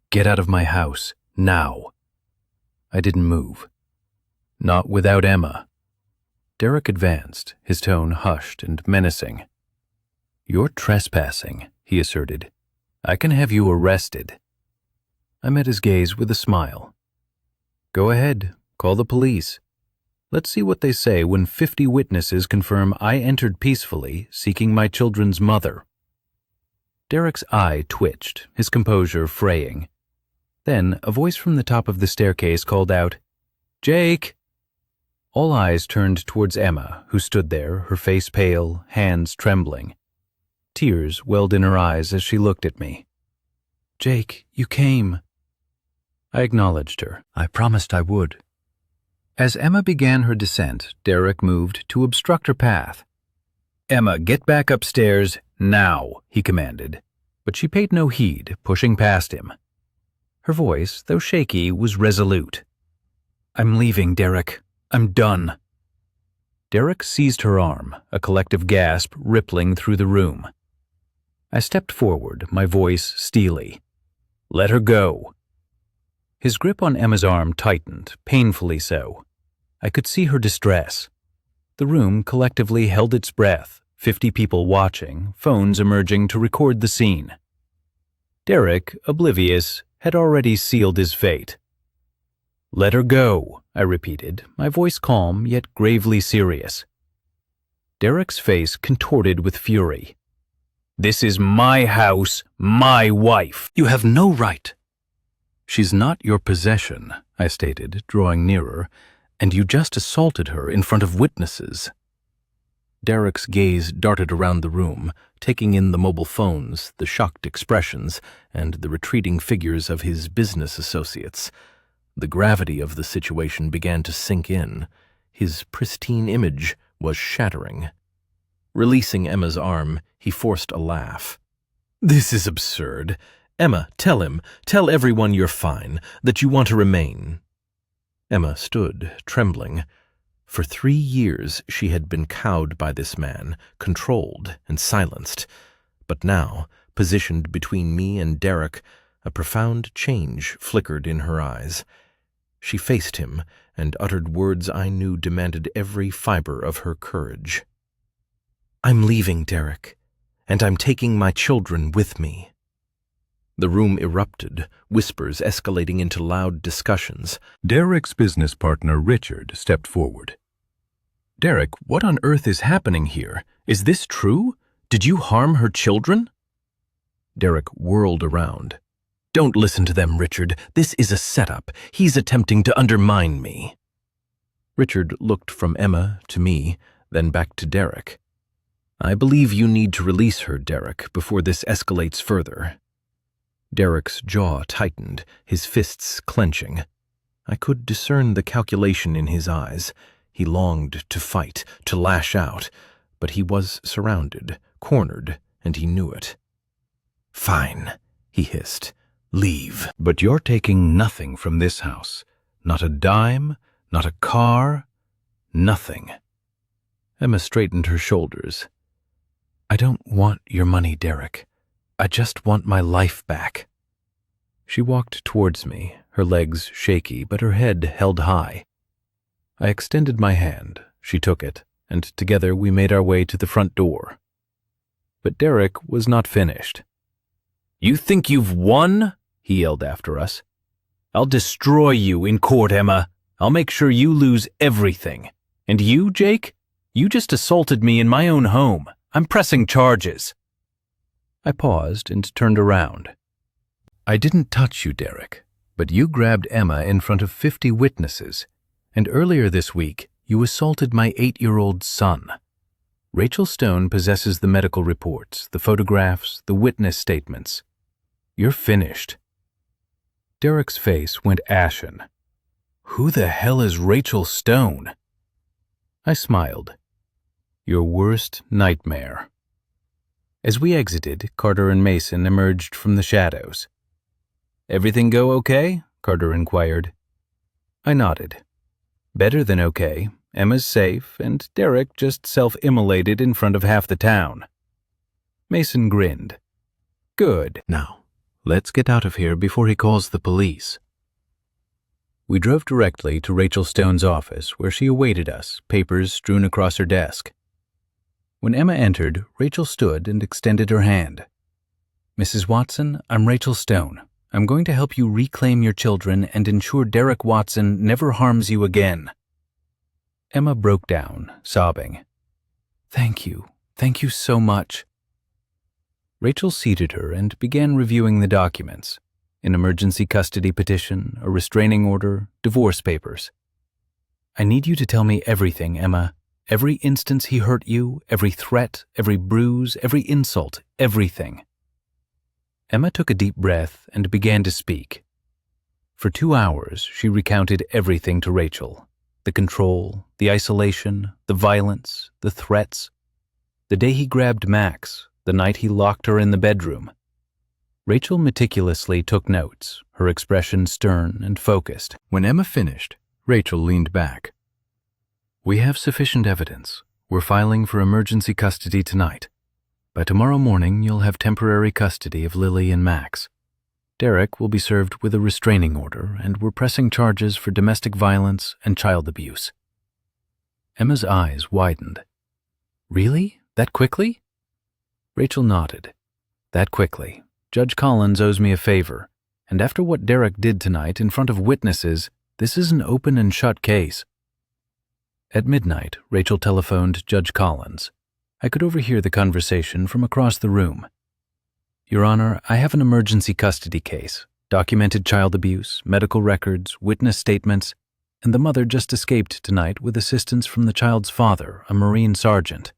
[SPEAKER 1] "Get out of my house, now." I didn't move. "Not without Emma." Derek advanced, his tone hushed and menacing. "You're trespassing," he asserted. "I can have you arrested." I met his gaze with a smile. "Go ahead. Call the police. Let's see what they say when 50 witnesses confirm I entered peacefully, seeking my children's mother." Derek's eye twitched, his composure fraying. Then a voice from the top of the staircase called out, "Jake!" All eyes turned towards Emma, who stood there, her face pale, hands trembling. Tears welled in her eyes as she looked at me. "Jake, you came." I acknowledged her. I promised I would. As Emma began her descent, Derek moved to obstruct her path. "Emma, get back upstairs, now," he commanded. But she paid no heed, pushing past him. Her voice, though shaky, was resolute. "I'm leaving, Derek. I'm done." Derek seized her arm, a collective gasp rippling through the room. I stepped forward, my voice steely. "Let her go." His grip on Emma's arm tightened, painfully so. I could see her distress. The room collectively held its breath, 50 people watching, phones emerging to record the scene. Derek, oblivious, had already sealed his fate. "Let her go," I repeated, my voice calm yet gravely serious. Derek's face contorted with fury. "This is my house, my wife. You have no right." "She's not your possession," I stated, drawing nearer, "and you just assaulted her in front of witnesses." Derek's gaze darted around the room, taking in the mobile phones, the shocked expressions, and the retreating figures of his business associates. The gravity of the situation began to sink in. His pristine image was shattering. Releasing Emma's arm, he forced a laugh. "This is absurd. Emma, tell everyone you're fine, that you want to remain." Emma stood, trembling. For 3 years she had been cowed by this man, controlled and silenced. But now, positioned between me and Derek, a profound change flickered in her eyes. She faced him and uttered words I knew demanded every fiber of her courage. "I'm leaving, Derek, and I'm taking my children with me." The room erupted, whispers escalating into loud discussions.
[SPEAKER 2] Derek's business partner, Richard, stepped forward.
[SPEAKER 1] "Derek, what on earth is happening here? Is this true? Did you harm her children?" Derek whirled around. "Don't listen to them, Richard. This is a setup. He's attempting to undermine me." Richard looked from Emma to me, then back to Derek. "I believe you need to release her, Derek, before this escalates further." Derek's jaw tightened, his fists clenching. I could discern the calculation in his eyes. He longed to fight, to lash out, but he was surrounded, cornered, and he knew it. "Fine," he hissed. "Leave."
[SPEAKER 2] "But you're taking nothing from this house. Not a dime, not a car, nothing."
[SPEAKER 1] Emma straightened her shoulders. "I don't want your money, Derek. I just want my life back." She walked towards me, her legs shaky, but her head held high. I extended my hand, she took it, and together we made our way to the front door. But Derek was not finished. "You think you've won?" he yelled after us. "I'll destroy you in court, Emma. I'll make sure you lose everything. And you, Jake? You just assaulted me in my own home. I'm pressing charges." I paused and turned around. "I didn't touch you, Derek, but you grabbed Emma in front of 50 witnesses, and earlier this week you assaulted my 8-year-old son. Rachel Stone possesses the medical reports, the photographs, the witness statements. You're finished." Derek's face went ashen. "Who the hell is Rachel Stone?" I smiled. "Your worst nightmare." As we exited, Carter and Mason emerged from the shadows. "Everything go okay?" Carter inquired. I nodded. "Better than okay. Emma's safe, and Derek just self-immolated in front of half the town." Mason grinned. "Good. Now, let's get out of here before he calls the police." We drove directly to Rachel Stone's office, where she awaited us, papers strewn across her desk. When Emma entered, Rachel stood and extended her hand. "Mrs. Watson, I'm Rachel Stone. I'm going to help you reclaim your children and ensure Derek Watson never harms you again." Emma broke down, sobbing. Thank you so much." Rachel seated her and began reviewing the documents: an emergency custody petition, a restraining order, divorce papers. "I need you to tell me everything, Emma. Every instance he hurt you, every threat, every bruise, every insult, everything." Emma took a deep breath and began to speak. For 2 hours, she recounted everything to Rachel: the control, the isolation, the violence, the threats, the day he grabbed Max, the night he locked her in the bedroom. Rachel meticulously took notes, her expression stern and focused. When Emma finished, Rachel leaned back. "We have sufficient evidence. We're filing for emergency custody tonight. By tomorrow morning, you'll have temporary custody of Lily and Max. Derek will be served with a restraining order, and we're pressing charges for domestic violence and child abuse." Emma's eyes widened. "Really? That quickly?" Rachel nodded. "That quickly. Judge Collins owes me a favor, and after what Derek did tonight in front of witnesses, this is an open and shut case. At midnight, Rachel telephoned Judge Collins. I could overhear the conversation from across the room. Your Honor, I have an emergency custody case, documented child abuse, medical records, witness statements, and the mother just escaped tonight with assistance from the child's father, a Marine sergeant.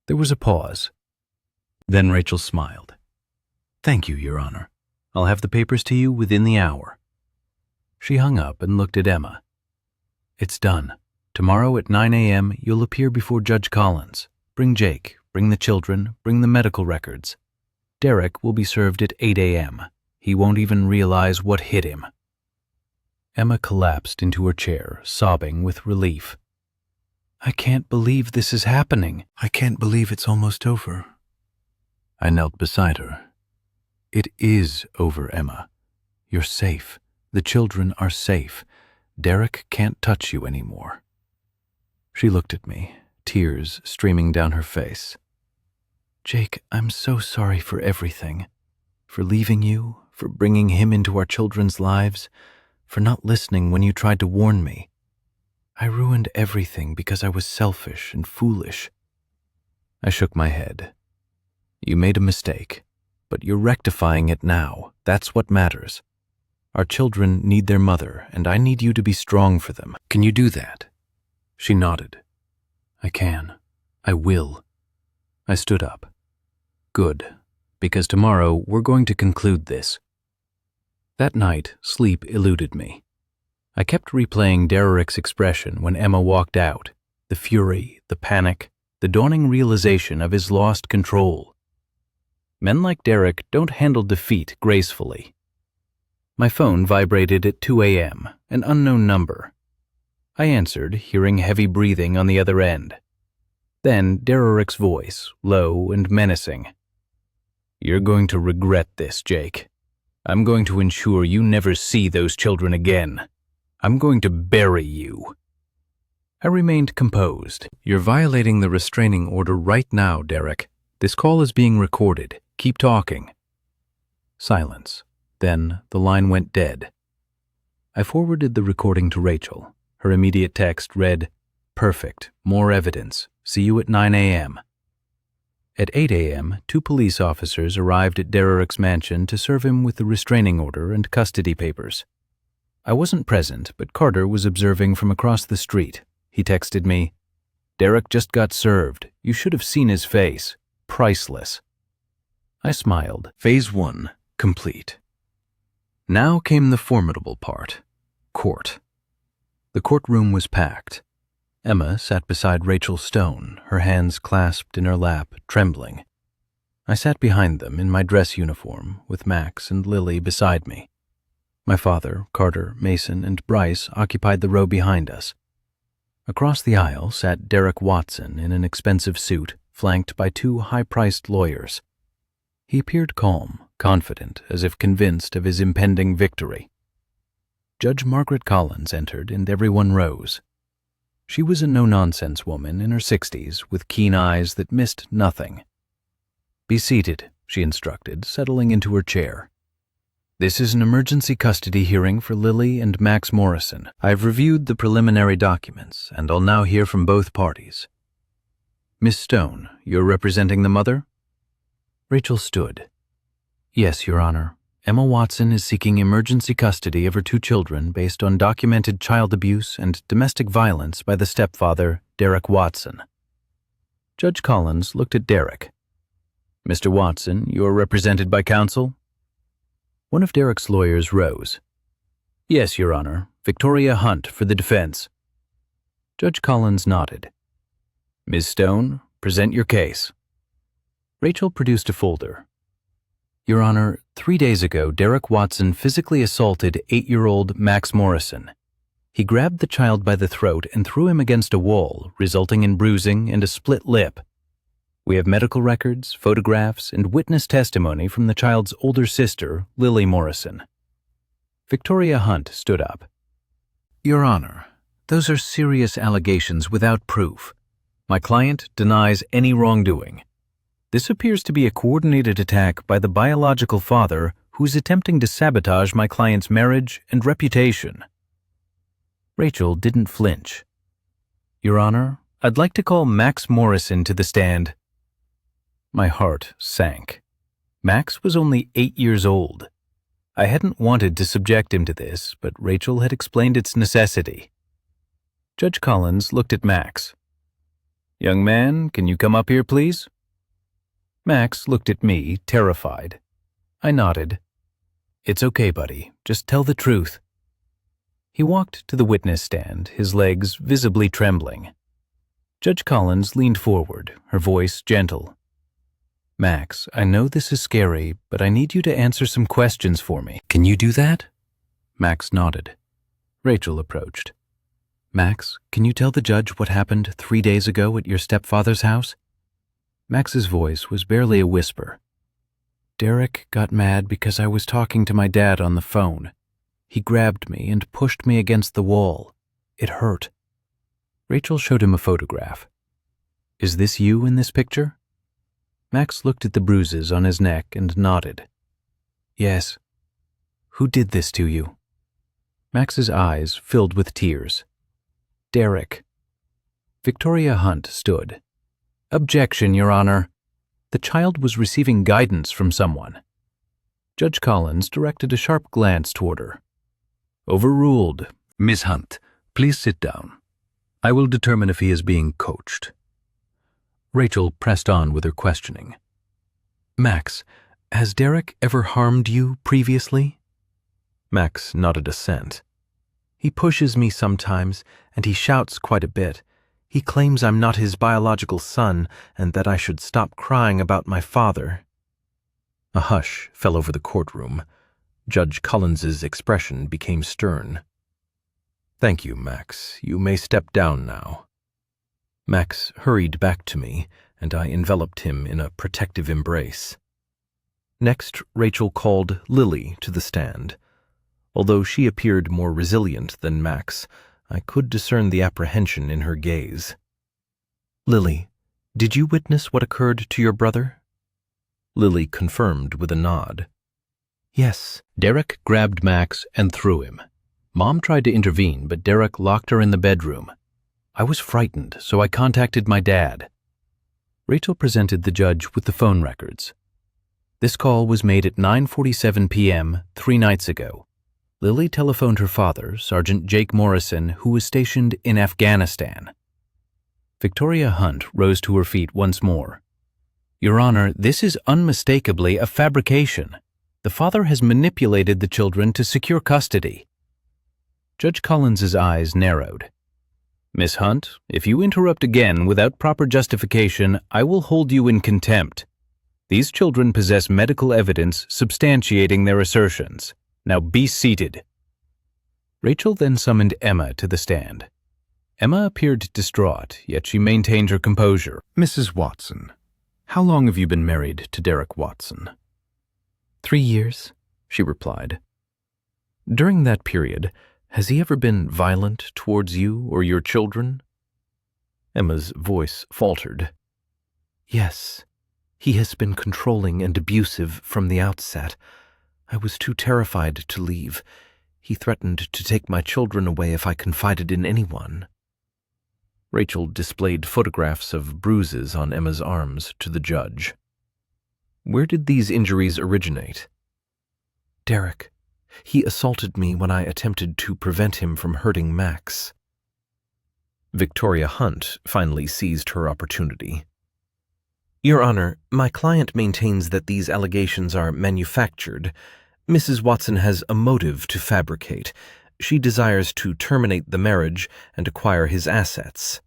[SPEAKER 1] There was a pause. Then Rachel smiled. Thank you, Your Honor. I'll have the papers to you within the hour. She hung up and looked at Emma. It's done. Tomorrow at 9 a.m. you'll appear before Judge Collins. Bring Jake, bring the children, bring the medical records. Derek will be served at 8 a.m. He won't even realize what hit him. Emma collapsed into her chair, sobbing with relief. I can't believe this is happening. I can't believe it's almost over. I knelt beside her. It is over, Emma. You're safe. The children are safe. Derek can't touch you anymore. She looked at me, tears streaming down her face. Jake, I'm so sorry for everything. For leaving you, for bringing him into our children's lives, for not listening when you tried to warn me. I ruined everything because I was selfish and foolish. I shook my head. You made a mistake, but you're rectifying it now. That's what matters. Our children need their mother, and I need you to be strong for them. Can you do that? She nodded. I can. I will. I stood up. Good, because tomorrow we're going to conclude this. That night, sleep eluded me. I kept replaying Derek's expression when Emma walked out, the fury, the panic, the dawning realization of his lost control. Men like Derek don't handle defeat gracefully. My phone vibrated at 2 a.m., an unknown number. I answered, hearing heavy breathing on the other end. Then Derek's voice, low and menacing. You're going to regret this, Jake. I'm going to ensure you never see those children again. I'm going to bury you. I remained composed. You're violating the restraining order right now, Derek. This call is being recorded. Keep talking. Silence. Then the line went dead. I forwarded the recording to Rachel. Her immediate text read, Perfect. More evidence. See you at 9 a.m. At 8 a.m., 2 police officers arrived at Derek's mansion to serve him with the restraining order and custody papers. I wasn't present, but Carter was observing from across the street. He texted me, Derek just got served. You should have seen his face. Priceless. I smiled. Phase 1, complete. Now came the formidable part. Court. The courtroom was packed. Emma sat beside Rachel Stone, her hands clasped in her lap, trembling. I sat behind them in my dress uniform, with Max and Lily beside me. My father, Carter, Mason, and Bryce occupied the row behind us. Across the aisle sat Derek Watson in an expensive suit, flanked by 2 high-priced lawyers. He appeared calm, confident, as if convinced of his impending victory. Judge Margaret Collins entered, and everyone rose. She was a no-nonsense woman in her 60s, with keen eyes that missed nothing. Be seated, she instructed, settling into her chair. This is an emergency custody hearing for Lily and Max Morrison. I've reviewed the preliminary documents, and I'll now hear from both parties. Miss Stone, you're representing the mother? Rachel stood. Yes, Your Honor. Emma Watson is seeking emergency custody of her 2 children based on documented child abuse and domestic violence by the stepfather, Derek Watson. Judge Collins looked at Derek. Mr. Watson, you are represented by counsel? One of Derek's lawyers rose. Yes, Your Honor. Victoria Hunt for the defense. Judge Collins nodded. Ms. Stone, present your case. Rachel produced a folder. Your Honor, 3 days ago, Derek Watson physically assaulted 8-year-old Max Morrison. He grabbed the child by the throat and threw him against a wall, resulting in bruising and a split lip. We have medical records, photographs, and witness testimony from the child's older sister, Lily Morrison. Victoria Hunt stood up. Your Honor, those are serious allegations without proof. My client denies any wrongdoing. This appears to be a coordinated attack by the biological father who's attempting to sabotage my client's marriage and reputation. Rachel didn't flinch. Your Honor, I'd like to call Max Morrison to the stand. My heart sank. Max was only 8 years old. I hadn't wanted to subject him to this, but Rachel had explained its necessity. Judge Collins looked at Max. Young man, can you come up here, please? Max looked at me, terrified. I nodded. It's okay, buddy. Just tell the truth. He walked to the witness stand, his legs visibly trembling. Judge Collins leaned forward, her voice gentle. Max, I know this is scary, but I need you to answer some questions for me. Can you do that? Max nodded. Rachel approached. Max, can you tell the judge what happened 3 days ago at your stepfather's house? Max's voice was barely a whisper. Derek got mad because I was talking to my dad on the phone. He grabbed me and pushed me against the wall. It hurt. Rachel showed him a photograph. Is this you in this picture? Max looked at the bruises on his neck and nodded. Yes. Who did this to you? Max's eyes filled with tears. Derek. Victoria Hunt stood. Objection, Your Honor. The child was receiving guidance from someone. Judge Collins directed a sharp glance toward her. Overruled. Miss Hunt, please sit down. I will determine if he is being coached. Rachel pressed on with her questioning. Max, has Derek ever harmed you previously? Max nodded assent. He pushes me sometimes, and he shouts quite a bit. He claims I'm not his biological son and that I should stop crying about my father. A hush fell over the courtroom. Judge Collins's expression became stern. Thank you, Max. You may step down now. Max hurried back to me, and I enveloped him in a protective embrace. Next, Rachel called Lily to the stand. Although she appeared more resilient than Max, I could discern the apprehension in her gaze. Lily, did you witness what occurred to your brother? Lily confirmed with a nod. Yes. Derek grabbed Max and threw him. Mom tried to intervene, but Derek locked her in the bedroom. I was frightened, so I contacted my dad. Rachel presented the judge with the phone records. This call was made at 9:47 p.m. 3 nights ago. Lily telephoned her father, Sergeant Jake Morrison, who was stationed in Afghanistan. Victoria Hunt rose to her feet once more. Your Honor, this is unmistakably a fabrication. The father has manipulated the children to secure custody. Judge Collins's eyes narrowed. Miss Hunt, if you interrupt again without proper justification, I will hold you in contempt. These children possess medical evidence substantiating their assertions. Now be seated. Rachel then summoned Emma to the stand. Emma appeared distraught, yet she maintained her composure. Mrs. Watson, how long have you been married to Derek Watson? 3 years, she replied. During that period, has he ever been violent towards you or your children? Emma's voice faltered. Yes, he has been controlling and abusive from the outset. I was too terrified to leave. He threatened to take my children away if I confided in anyone. Rachel displayed photographs of bruises on Emma's arms to the judge. Where did these injuries originate? Derek. He assaulted me when I attempted to prevent him from hurting Max. Victoria Hunt finally seized her opportunity. Your Honor, my client maintains that these allegations are manufactured. Mrs. Watson has a motive to fabricate. She desires to terminate the marriage and acquire his assets.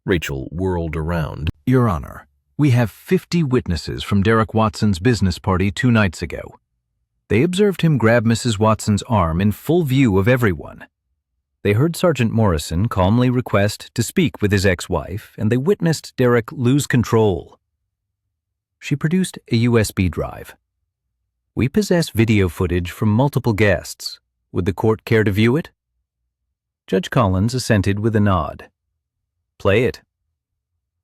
[SPEAKER 1] Rachel whirled around. Your Honor, we have 50 witnesses from Derek Watson's business party 2 nights ago. They observed him grab Mrs. Watson's arm in full view of everyone. They heard Sergeant Morrison calmly request to speak with his ex-wife, and they witnessed Derek lose control. She produced a USB drive. We possess video footage from multiple guests. Would the court care to view it? Judge Collins assented with a nod. Play it.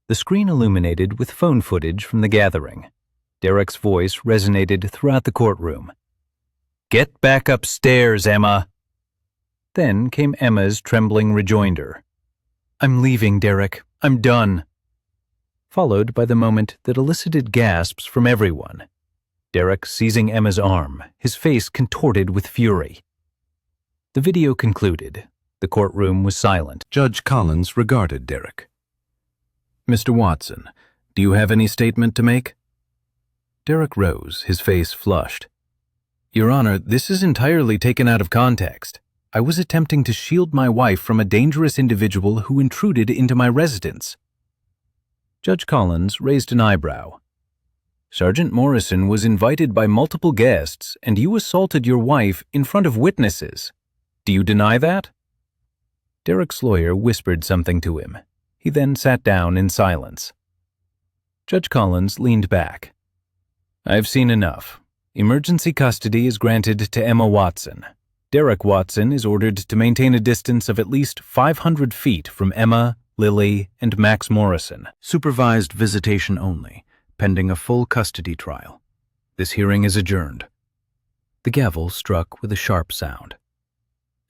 [SPEAKER 1] The screen illuminated with phone footage from the gathering. Derek's voice resonated throughout the courtroom. "Get back upstairs, Emma." Then came Emma's trembling rejoinder. "I'm leaving, Derek. I'm done." Followed by the moment that elicited gasps from everyone. Derek seizing Emma's arm, his face contorted with fury. The video concluded. The courtroom was silent.
[SPEAKER 2] Judge Collins regarded Derek. "Mr. Watson, do you have any statement to make?" Derek rose, his face flushed. "Your Honor, this is entirely taken out of context. I was attempting to shield my wife from a dangerous individual who intruded into my residence." Judge Collins raised an eyebrow. "Sergeant Morrison was invited by multiple guests, and you assaulted your wife in front of witnesses. Do you deny that?" Derek's lawyer whispered something to him. He then sat down in silence. Judge Collins leaned back. "I've seen enough. Emergency custody is granted to Emma Watson. Derek Watson is ordered to maintain a distance of at least 500 feet from Emma, Lily, and Max Morrison. Supervised visitation only, pending a full custody trial. This hearing is adjourned." The gavel struck with a sharp sound.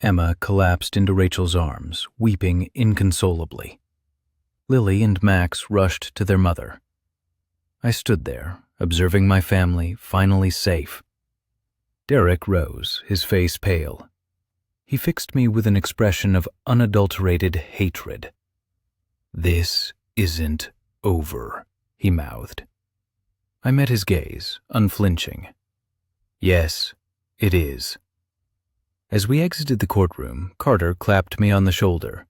[SPEAKER 2] Emma collapsed into Rachel's arms, weeping inconsolably. Lily and Max rushed to their mother. I stood there, observing my family finally safe. Derek rose, his face pale. He fixed me with an expression of unadulterated hatred. "This isn't over," he mouthed. I met his gaze, unflinching. "Yes, it is." As we exited the courtroom, Carter clapped me on the shoulder.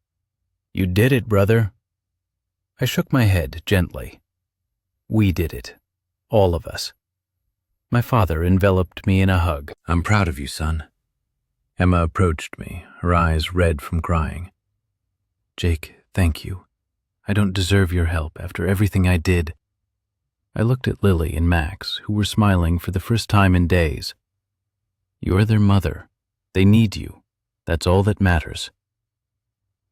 [SPEAKER 2] "You did it, brother." I shook my head gently. We did it. All of us. My father enveloped me in a hug. "I'm proud of you, son." Emma approached me, her eyes red from crying.
[SPEAKER 1] "Jake, thank you. I don't deserve your help after everything I did." I looked at Lily and Max, who were smiling for the first time in days. "You're their mother. They need you. That's all that matters."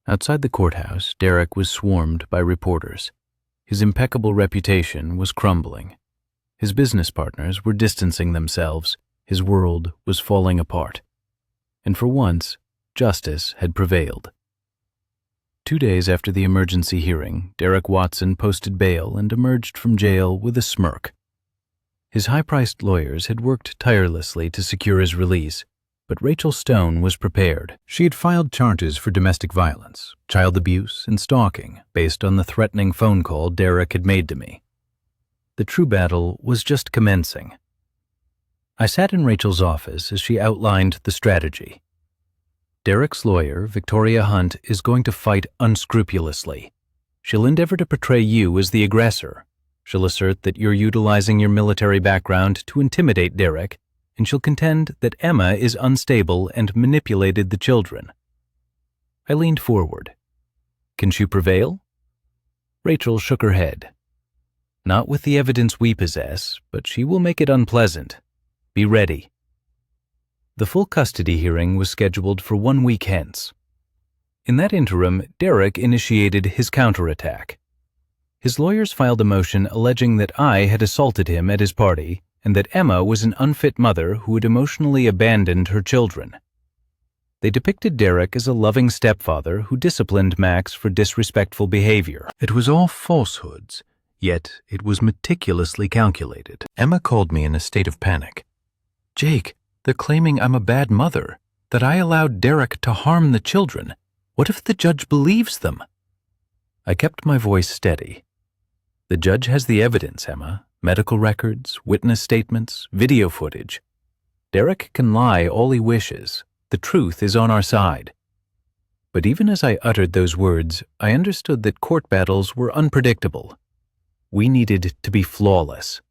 [SPEAKER 1] Outside the courthouse, Derek was swarmed by reporters. His impeccable reputation was crumbling. His business partners were distancing themselves. His world was falling apart. And for once, justice had prevailed. 2 days after the emergency hearing, Derek Watson posted bail and emerged from jail with a smirk. His high-priced lawyers had worked tirelessly to secure his release, but Rachel Stone was prepared. She had filed charges for domestic violence, child abuse, and stalking based on the threatening phone call Derek had made to me. The true battle was just commencing. I sat in Rachel's office as she outlined the strategy. Derek's lawyer, Victoria Hunt, is going to fight unscrupulously. She'll endeavor to portray you as the aggressor. She'll assert that you're utilizing your military background to intimidate Derek, and she'll contend that Emma is unstable and manipulated the children. I leaned forward. Can she prevail? Rachel shook her head. Not with the evidence we possess, but she will make it unpleasant. Be ready. The full custody hearing was scheduled for 1 week hence. In that interim, Derek initiated his counterattack. His lawyers filed a motion alleging that I had assaulted him at his party and that Emma was an unfit mother who had emotionally abandoned her children. They depicted Derek as a loving stepfather who disciplined Max for disrespectful behavior. It was all falsehoods, yet it was meticulously calculated. Emma called me in a state of panic. "Jake, they're claiming I'm a bad mother, that I allowed Derek to harm the children. What if the judge believes them?" I kept my voice steady. The judge has the evidence, Emma. Medical records, witness statements, video footage. Derek can lie all he wishes. The truth is on our side. But even as I uttered those words, I understood that court battles were unpredictable. We needed to be flawless.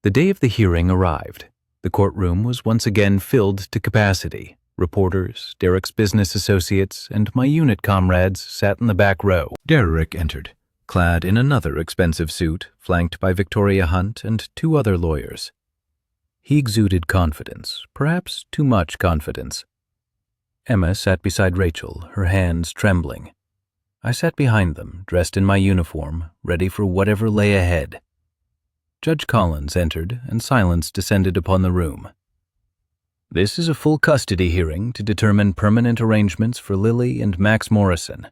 [SPEAKER 1] The day of the hearing arrived. The courtroom was once again filled to capacity. Reporters, Derek's business associates, and my unit comrades sat in the back row. Derek entered, clad in another expensive suit, flanked by Victoria Hunt and 2 other lawyers. He exuded confidence, perhaps too much confidence. Emma sat beside Rachel, her hands trembling. I sat behind them, dressed in my uniform, ready for whatever lay ahead. Judge Collins entered, and silence descended upon the room. This is a full custody hearing to determine permanent arrangements for Lily and Max Morrison.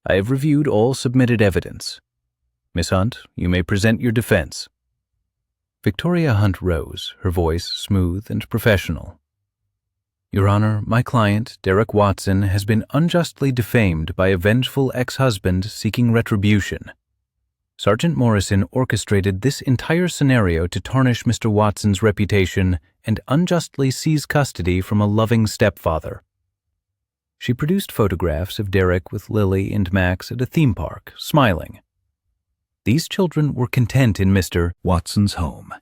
[SPEAKER 1] I have reviewed all submitted evidence. Miss Hunt, you may present your defense. Victoria Hunt rose, her voice smooth and professional. Your Honor, my client, Derek Watson, has been unjustly defamed by a vengeful ex-husband seeking retribution. Sergeant Morrison orchestrated this entire scenario to tarnish Mr. Watson's reputation and unjustly seize custody from a loving stepfather. She produced photographs of Derek with Lily and Max at a theme park, smiling. These children were content in Mr. Watson's home.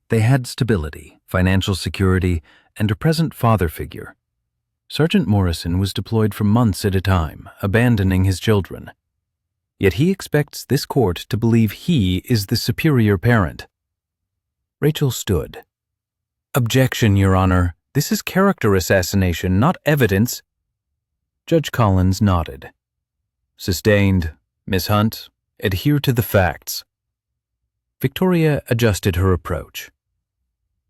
[SPEAKER 1] They had stability, financial security, and a present father figure. Sergeant Morrison was deployed for months at a time, abandoning his children. Yet he expects this court to believe he is the superior parent. Rachel stood. Objection, Your Honor. This is character assassination, not evidence. Judge Collins nodded. Sustained. Miss Hunt, adhere to the facts. Victoria adjusted her approach.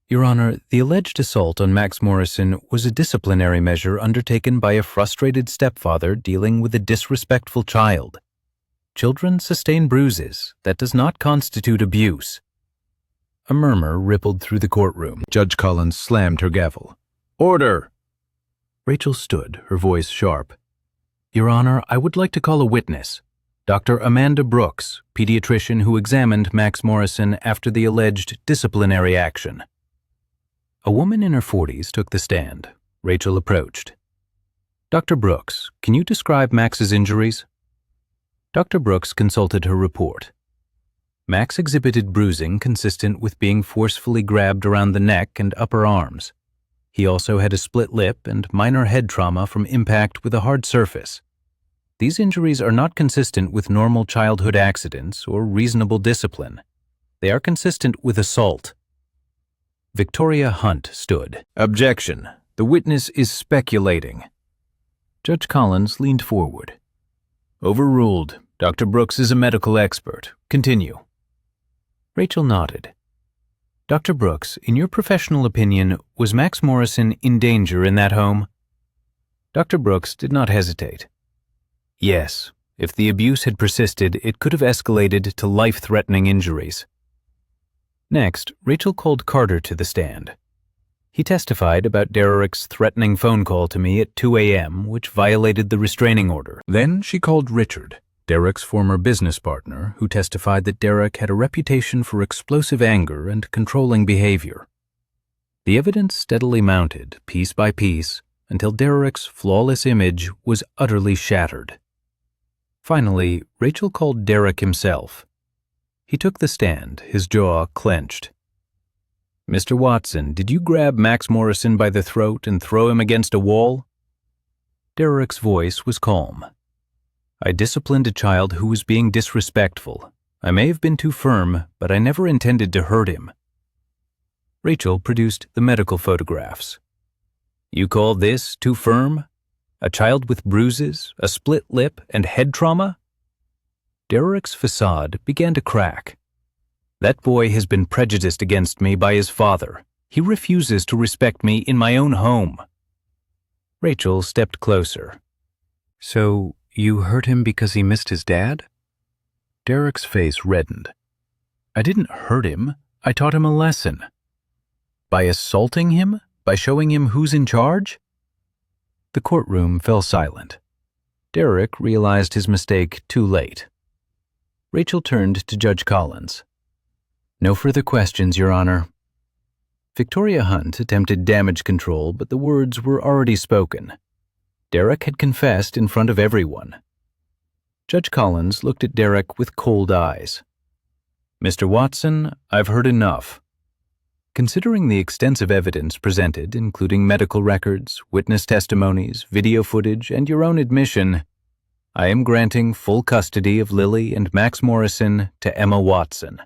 [SPEAKER 1] Your Honor, the alleged assault on Max Morrison was a disciplinary measure undertaken by a frustrated stepfather dealing with a disrespectful child. Children sustain bruises. That does not constitute abuse. A murmur rippled through the courtroom. Judge Collins slammed her gavel. Order! Rachel stood, her voice sharp. Your Honor, I would like to call a witness. Dr. Amanda Brooks, pediatrician who examined Max Morrison after the alleged disciplinary action. A woman in her 40s took the stand. Rachel approached. Dr. Brooks, can you describe Max's injuries? Dr. Brooks consulted her report. Max exhibited bruising consistent with being forcefully grabbed around the neck and upper arms. He also had a split lip and minor head trauma from impact with a hard surface. These injuries are not consistent with normal childhood accidents or reasonable discipline. They are consistent with assault. Victoria Hunt stood. Objection. The witness is speculating. Judge Collins leaned forward. Overruled. Dr. Brooks is a medical expert. Continue. Rachel nodded. Dr. Brooks, in your professional opinion, was Max Morrison in danger in that home? Dr. Brooks did not hesitate. Yes. If the abuse had persisted, it could have escalated to life-threatening injuries. Next, Rachel called Carter to the stand. He testified about Derek's threatening phone call to me at 2 a.m., which violated the restraining order. Then she called Richard, Derek's former business partner, who testified that Derek had a reputation for explosive anger and controlling behavior. The evidence steadily mounted, piece by piece, until Derek's flawless image was utterly shattered. Finally, Rachel called Derek himself. He took the stand, his jaw clenched. Mr. Watson, did you grab Max Morrison by the throat and throw him against a wall? Derek's voice was calm. I disciplined a child who was being disrespectful. I may have been too firm, but I never intended to hurt him. Rachel produced the medical photographs. You call this too firm? A child with bruises, a split lip, and head trauma? Derek's facade began to crack. That boy has been prejudiced against me by his father. He refuses to respect me in my own home. Rachel stepped closer. So, you hurt him because he missed his dad? Derek's face reddened. I didn't hurt him. I taught him a lesson. By assaulting him? By showing him who's in charge? The courtroom fell silent. Derek realized his mistake too late. Rachel turned to Judge Collins. No further questions, Your Honor. Victoria Hunt attempted damage control, but the words were already spoken. Derek had confessed in front of everyone. Judge Collins looked at Derek with cold eyes. Mr. Watson, I've heard enough. Considering the extensive evidence presented, including medical records, witness testimonies, video footage, and your own admission, I am granting full custody of Lily and Max Morrison to Emma Watson.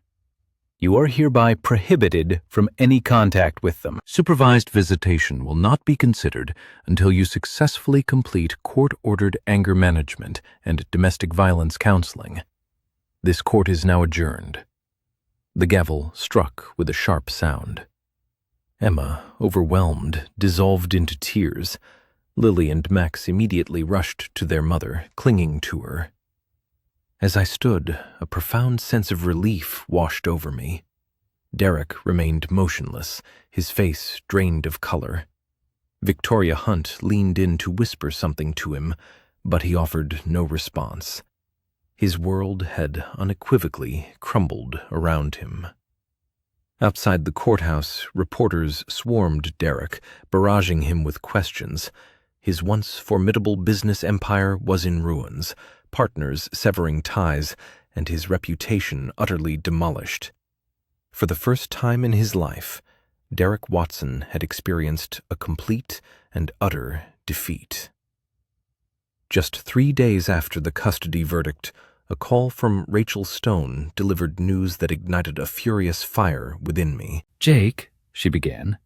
[SPEAKER 1] You are hereby prohibited from any contact with them. Supervised visitation will not be considered until you successfully complete court-ordered anger management and domestic violence counseling. This court is now adjourned." The gavel struck with a sharp sound. Emma, overwhelmed, dissolved into tears. Lily and Max immediately rushed to their mother, clinging to her. As I stood, a profound sense of relief washed over me. Derek remained motionless, his face drained of color. Victoria Hunt leaned in to whisper something to him, but he offered no response. His world had unequivocally crumbled around him. Outside the courthouse, reporters swarmed Derek, barraging him with questions. His once formidable business empire was in ruins, partners severing ties, and his reputation utterly demolished. For the first time in his life, Derek Watson had experienced a complete and utter defeat. Just 3 days after the custody verdict, a call from Rachel Stone delivered news that ignited a furious fire within me.
[SPEAKER 2] "Jake," she began,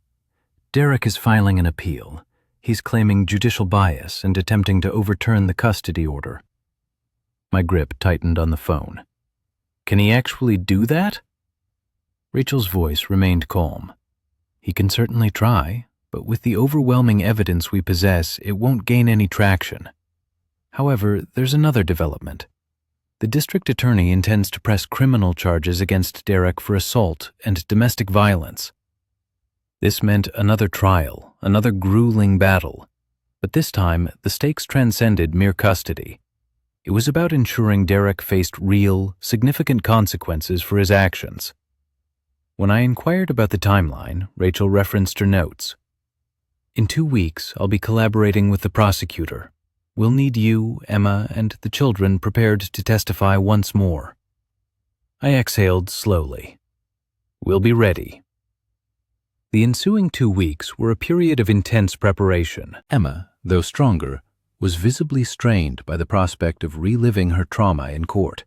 [SPEAKER 2] "Derek is filing an appeal. He's claiming judicial bias and attempting to overturn the custody order." My grip tightened on the phone. "Can he actually do that?" Rachel's voice remained calm. "He can certainly try, but with the overwhelming evidence we possess, it won't gain any traction. However, there's another development. The district attorney intends to press criminal charges against Derek for assault and domestic violence. This meant another trial, another grueling battle, but this time the stakes transcended mere custody. It was about ensuring Derek faced real, significant consequences for his actions. When I inquired about the timeline, Rachel referenced her notes. "In 2 weeks, I'll be collaborating with the prosecutor. We'll need you, Emma, and the children prepared to testify once more." I exhaled slowly. "We'll be ready." The ensuing 2 weeks were a period of intense preparation. Emma, though stronger, was visibly strained by the prospect of reliving her trauma in court.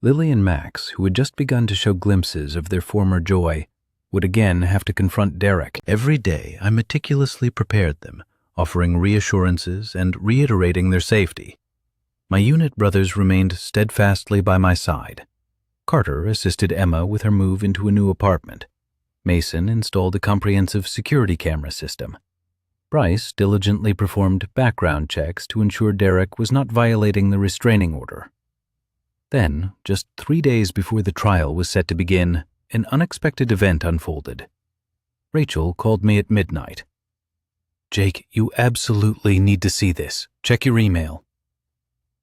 [SPEAKER 2] Lily and Max, who had just begun to show glimpses of their former joy, would again have to confront Derek. Every day I meticulously prepared them, offering reassurances and reiterating their safety. My unit brothers remained steadfastly by my side. Carter assisted Emma with her move into a new apartment. Mason installed a comprehensive security camera system. Bryce diligently performed background checks to ensure Derek was not violating the restraining order. Then, just 3 days before the trial was set to begin, an unexpected event unfolded. Rachel called me at midnight. "Jake, you absolutely need to see this. Check your email."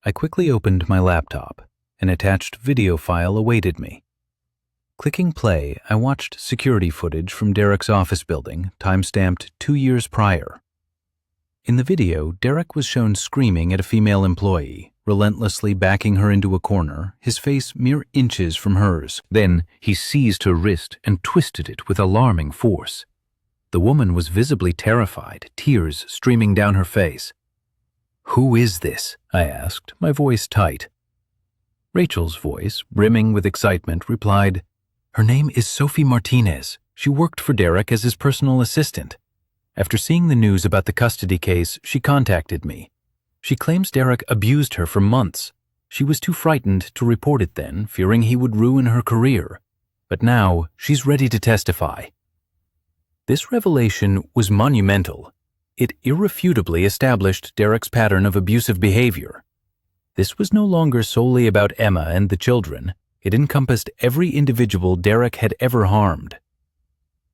[SPEAKER 2] I quickly opened my laptop. An attached video file awaited me. Clicking play, I watched security footage from Derek's office building, time-stamped 2 years prior. In the video, Derek was shown screaming at a female employee, relentlessly backing her into a corner, his face mere inches from hers. Then he seized her wrist and twisted it with alarming force. The woman was visibly terrified, tears streaming down her face. "Who is this?" I asked, my voice tight. Rachel's voice, brimming with excitement, replied, "Her name is Sophie Martinez. She worked for Derek as his personal assistant. After seeing the news about the custody case, she contacted me. She claims Derek abused her for months. She was too frightened to report it then, fearing he would ruin her career. But now, she's ready to testify." This revelation was monumental. It irrefutably established Derek's pattern of abusive behavior. This was no longer solely about Emma and the children. It encompassed every individual Derek had ever harmed.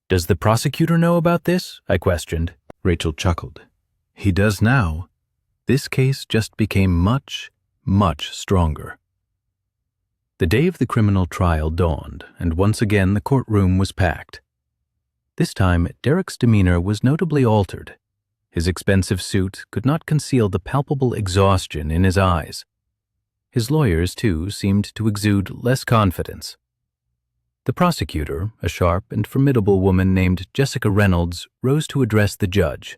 [SPEAKER 2] "Does the prosecutor know about this?" I questioned. Rachel chuckled. "He does now. This case just became much, much stronger." The day of the criminal trial dawned, and once again the courtroom was packed. This time, Derek's demeanor was notably altered. His expensive suit could not conceal the palpable exhaustion in his eyes. His lawyers, too, seemed to exude less confidence. The prosecutor, a sharp and formidable woman named Jessica Reynolds, rose to address the judge.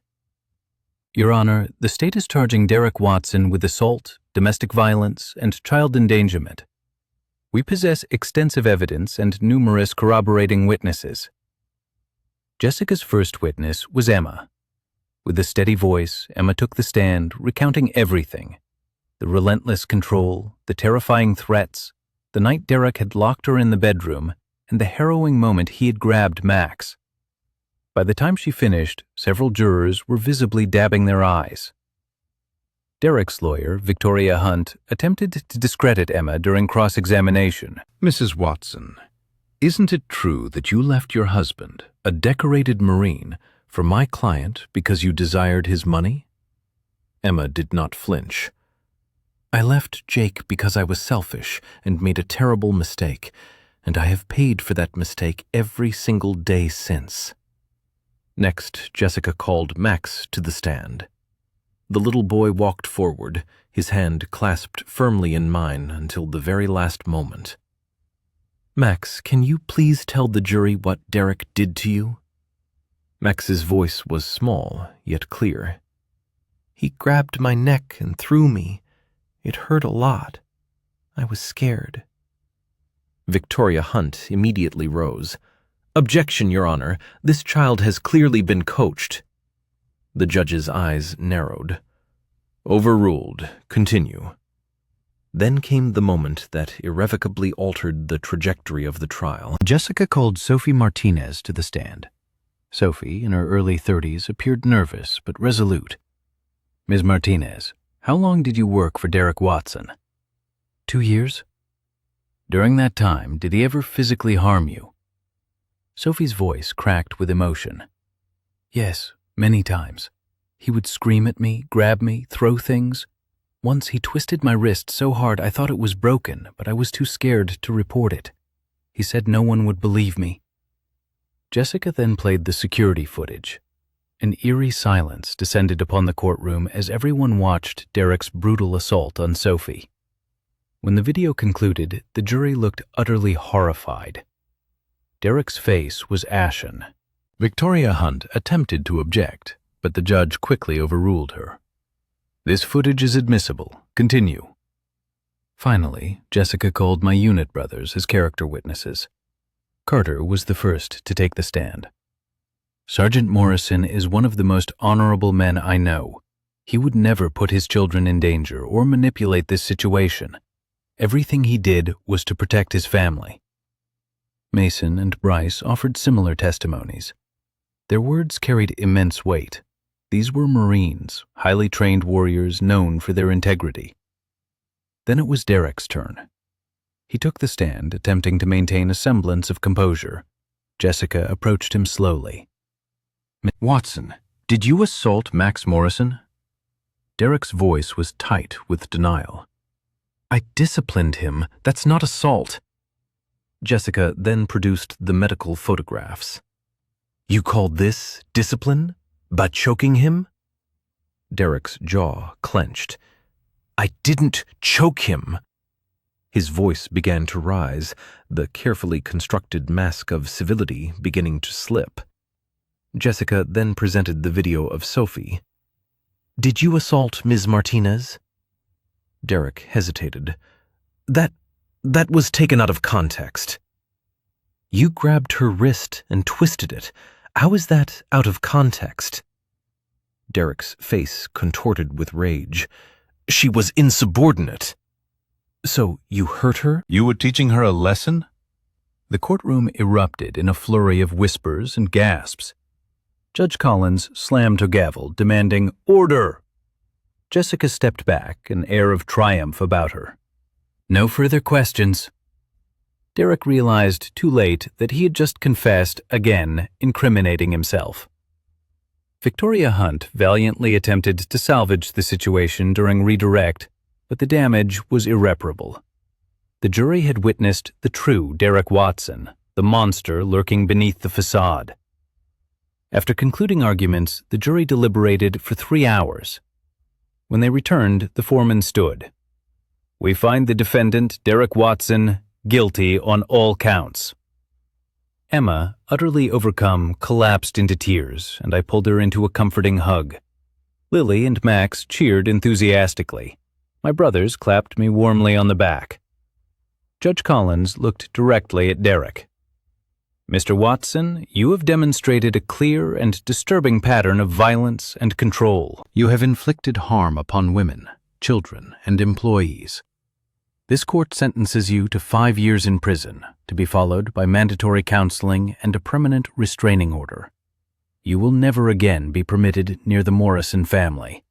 [SPEAKER 2] "Your Honor, the state is charging Derek Watson with assault, domestic violence, and child endangerment."
[SPEAKER 1] We possess extensive evidence and numerous corroborating witnesses. Jessica's first witness was Emma. With a steady voice, Emma took the stand, recounting everything: the relentless control, the terrifying threats, the night Derek had locked her in the bedroom, and the harrowing moment he had grabbed Max. By the time she finished, several jurors were visibly dabbing their eyes. Derek's lawyer, Victoria Hunt, attempted to discredit Emma during cross-examination.
[SPEAKER 2] Mrs. Watson, isn't it true that you left your husband, a decorated Marine, for my client because you desired his money? Emma did not flinch. I left Jake because I was selfish and made a terrible mistake, and I have paid for that mistake every single day since. Next, Jessica called Max to the stand. The little boy walked forward, his hand clasped firmly in mine until the very last moment. Max, can you please tell the jury what Derek did to you? Max's voice was small, yet clear. He grabbed my neck and threw me. It hurt a lot. I was scared. Victoria Hunt immediately rose. Objection, Your Honor. This child has clearly been coached. The judge's eyes narrowed. Overruled. Continue. Then came the moment that irrevocably altered the trajectory of the trial.
[SPEAKER 1] Jessica called Sophie Martinez to the stand. Sophie, in her early 30s, appeared nervous but resolute. Ms. Martinez, how long did you work for Derek Watson? 2 years. During that time, did he ever physically harm you? Sophie's voice cracked with emotion. Yes, many times. He would scream at me, grab me, throw things. Once he twisted my wrist so hard I thought it was broken, but I was too scared to report it. He said no one would believe me. Jessica then played the security footage. An eerie silence descended upon the courtroom as everyone watched Derek's brutal assault on Sophie. When the video concluded, the jury looked utterly horrified. Derek's face was ashen. Victoria Hunt attempted to object, but the judge quickly overruled her. This footage is admissible. Continue. Finally, Jessica called my unit brothers as character witnesses. Carter was the first to take the stand. Sergeant Morrison is one of the most honorable men I know. He would never put his children in danger or manipulate this situation. Everything he did was to protect his family. Mason and Bryce offered similar testimonies. Their words carried immense weight. These were Marines, highly trained warriors known for their integrity. Then it was Derek's turn. He took the stand, attempting to maintain a semblance of composure. Jessica approached him slowly. Watson, did you assault Max Morrison? Derek's voice was tight with denial. I disciplined him. That's not assault. Jessica then produced the medical photographs. You called this discipline? By choking him? Derek's jaw clenched. I didn't choke him. His voice began to rise, the carefully constructed mask of civility beginning to slip. Jessica then presented the video of Sophie. Did you assault Ms. Martinez? Derek hesitated. That was taken out of context. You grabbed her wrist and twisted it. How is that out of context? Derek's face contorted with rage. She was insubordinate. So you hurt her? You were teaching her a lesson? The courtroom erupted in a flurry of whispers and gasps. Judge Collins slammed her gavel, demanding order. Jessica stepped back, an air of triumph about her. No further questions. Derek realized too late that he had just confessed, again, incriminating himself. Victoria Hunt valiantly attempted to salvage the situation during redirect, but the damage was irreparable. The jury had witnessed the true Derek Watson, the monster lurking beneath the facade. After concluding arguments, the jury deliberated for 3 hours. When they returned, the foreman stood. We find the defendant, Derek Watson, guilty on all counts. Emma, utterly overcome, collapsed into tears, and I pulled her into a comforting hug. Lily and Max cheered enthusiastically. My brothers clapped me warmly on the back. Judge Collins looked directly at Derek. "Mr. Watson, you have demonstrated a clear and disturbing pattern of violence and control.
[SPEAKER 2] You have inflicted harm upon women, children, and employees. This court sentences you to 5 years in prison, to be followed by mandatory counseling and a permanent restraining order. You will never again be permitted near the Morrison family."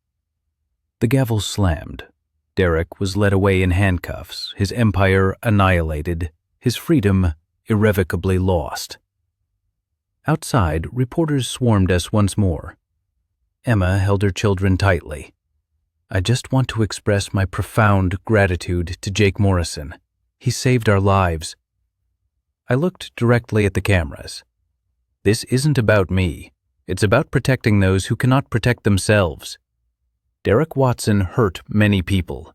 [SPEAKER 2] The gavel slammed. Derek was led away in handcuffs, his empire annihilated, his freedom irrevocably lost. Outside, reporters swarmed us once more. Emma held her children tightly. "I just want to express my profound gratitude to Jake Morrison. He saved our lives." I looked directly at the cameras. This isn't about me. It's about protecting those who cannot protect themselves. Derek Watson hurt many people.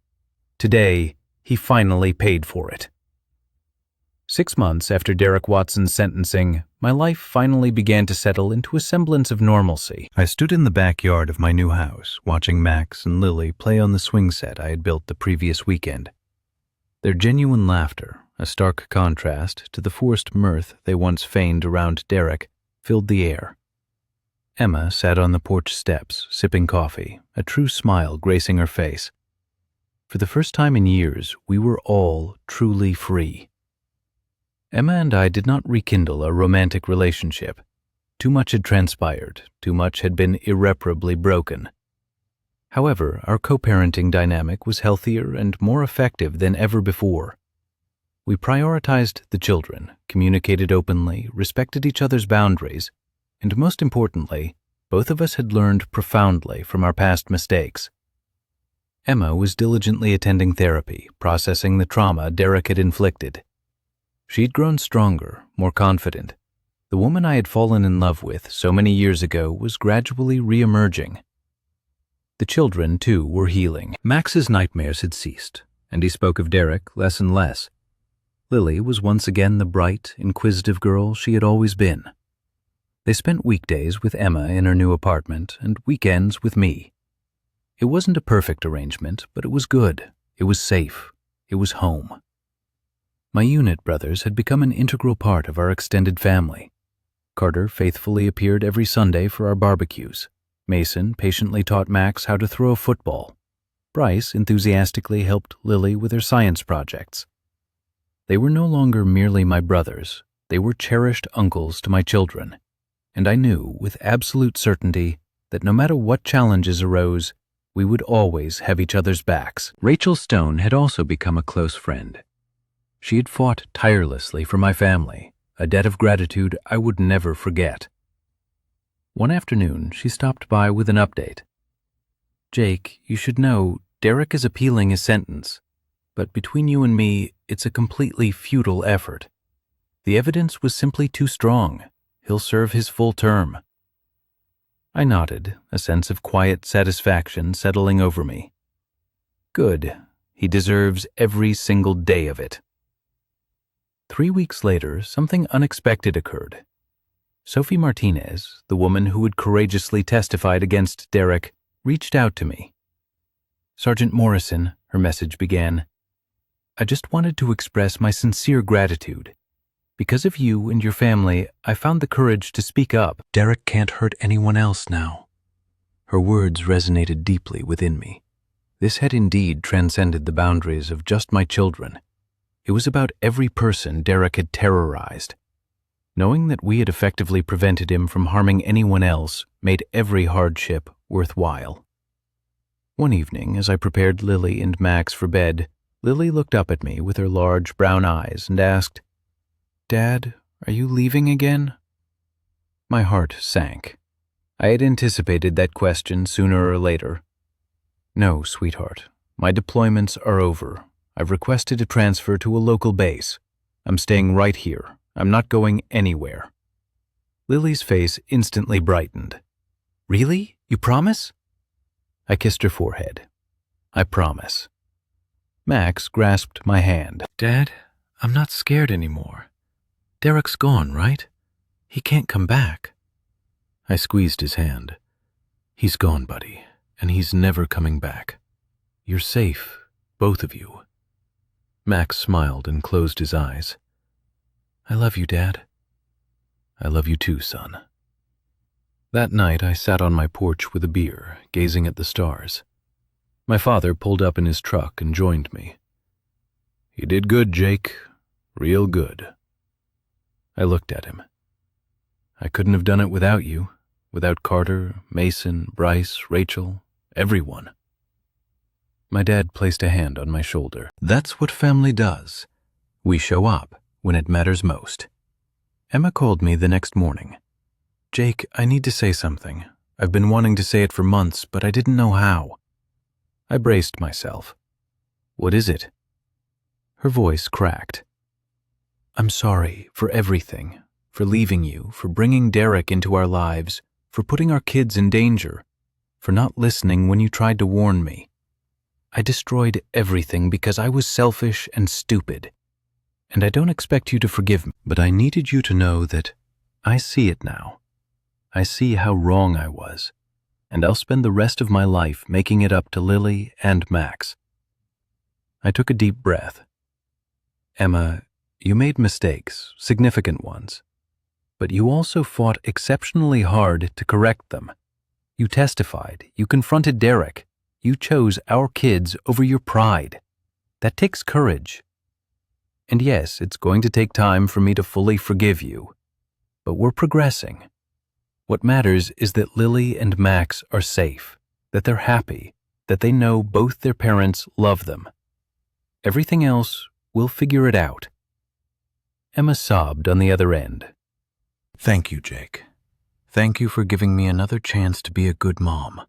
[SPEAKER 2] Today, he finally paid for it. 6 months after Derek Watson's sentencing, my life finally began to settle into a semblance of normalcy. I stood in the backyard of my new house, watching Max and Lily play on the swing set I had built the previous weekend. Their genuine laughter, a stark contrast to the forced mirth they once feigned around Derek, filled the air. Emma sat on the porch steps, sipping coffee, a true smile gracing her face. For the first time in years, we were all truly free. Emma and I did not rekindle a romantic relationship. Too much had transpired, too much had been irreparably broken. However, our co-parenting dynamic was healthier and more effective than ever before. We prioritized the children, communicated openly, respected each other's boundaries, and most importantly, both of us had learned profoundly from our past mistakes. Emma was diligently attending therapy, processing the trauma Derek had inflicted. She'd grown stronger, more confident. The woman I had fallen in love with so many years ago was gradually re-emerging. The children, too, were healing. Max's nightmares had ceased, and he spoke of Derek less and less. Lily was once again the bright, inquisitive girl she had always been. They spent weekdays with Emma in her new apartment and weekends with me. It wasn't a perfect arrangement, but it was good. It was safe. It was home. My unit brothers had become an integral part of our extended family. Carter faithfully appeared every Sunday for our barbecues. Mason patiently taught Max how to throw a football. Bryce enthusiastically helped Lily with her science projects. They were no longer merely my brothers. They were cherished uncles to my children. And I knew with absolute certainty that no matter what challenges arose, we would always have each other's backs. Rachel Stone had also become a close friend. She had fought tirelessly for my family, a debt of gratitude I would never forget. One afternoon, she stopped by with an update. "Jake, you should know, Derek is appealing his sentence, but between you and me, it's a completely futile effort. The evidence was simply too strong. He'll serve his full term." I nodded, a sense of quiet satisfaction settling over me. Good. He deserves every single day of it. 3 weeks later, something unexpected occurred. Sophie Martinez, the woman who had courageously testified against Derek, reached out to me. "Sergeant Morrison," her message began, "I just wanted to express my sincere gratitude. Because of you and your family, I found the courage to speak up. Derek can't hurt anyone else now." Her words resonated deeply within me. This had indeed transcended the boundaries of just my children. It was about every person Derek had terrorized. Knowing that we had effectively prevented him from harming anyone else made every hardship worthwhile. One evening, as I prepared Lily and Max for bed, Lily looked up at me with her large brown eyes and asked, "Dad, are you leaving again?" My heart sank. I had anticipated that question sooner or later. "No, sweetheart. My deployments are over. I've requested a transfer to a local base. I'm staying right here. I'm not going anywhere." Lily's face instantly brightened. "Really? You promise?" I kissed her forehead. "I promise." Max grasped my hand. "Dad, I'm not scared anymore. Derek's gone, right? He can't come back." I squeezed his hand. "He's gone, buddy, and he's never coming back. You're safe, both of you."
[SPEAKER 1] Max smiled and closed his eyes. I love you, Dad. I love you too, son. That night I sat on my porch with a beer, gazing at the stars. My father pulled up in his truck and joined me. You did good, Jake. Real good. I looked at him. I couldn't have done it without you, without Carter, Mason, Bryce, Rachel, everyone. My dad placed a hand on my shoulder. That's what family does. We show up when it matters most. Emma called me the next morning. Jake, I need to say something. I've been wanting to say it for months, but I didn't know how. I braced myself. What is it? Her voice cracked. I'm sorry for everything, for leaving you, for bringing Derek into our lives, for putting our kids in danger, for not listening when you tried to warn me. I destroyed everything because I was selfish and stupid. And I don't expect you to forgive me, but I needed you to know that I see it now. I see how wrong I was, and I'll spend the rest of my life making it up to Lily and Max. I took a deep breath. Emma, you made mistakes, significant ones, but you also fought exceptionally hard to correct them. You testified, you confronted Derek, you chose our kids over your pride. That takes courage. And yes, it's going to take time for me to fully forgive you, but we're progressing. What matters is that Lily and Max are safe, that they're happy, that they know both their parents love them. Everything else, we'll figure it out. Emma sobbed on the other end. Thank you, Jake. Thank you for giving me another chance to be a good mom.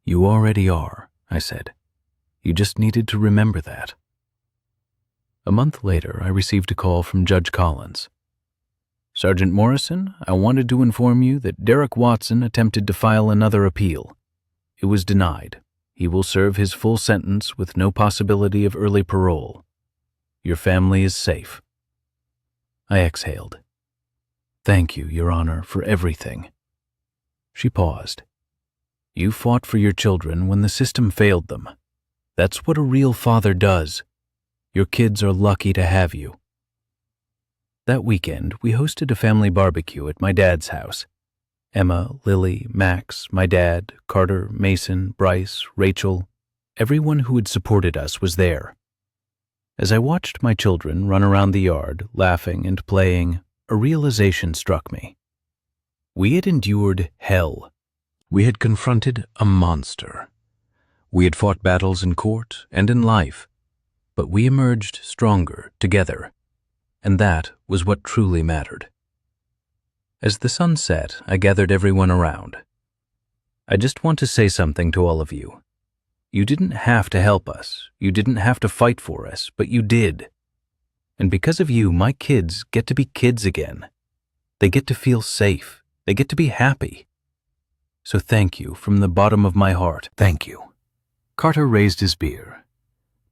[SPEAKER 1] You already are, I said. You just needed to remember that. A month later, I received a call from Judge Collins. Sergeant Morrison, I wanted to inform you that Derek Watson attempted to file another appeal. It was denied. He will serve his full sentence with no possibility of early parole. Your family is safe. I exhaled. Thank you, Your Honor, for everything. She paused. You fought for your children when the system failed them. That's what a real father does. Your kids are lucky to have you. That weekend, we hosted a family barbecue at my dad's house. Emma, Lily, Max, my dad, Carter, Mason, Bryce, Rachel, everyone who had supported us was there. As I watched my children run around the yard, laughing and playing, a realization struck me. We had endured hell. We had confronted a monster. We had fought battles in court and in life, but we emerged stronger together, and that was what truly mattered. As the sun set, I gathered everyone around. I just want to say something to all of you. You didn't have to help us, you didn't have to fight for us, but you did. And because of you, my kids get to be kids again. They get to feel safe, they get to be happy. So thank you from the bottom of my heart, thank you. Carter raised his beer.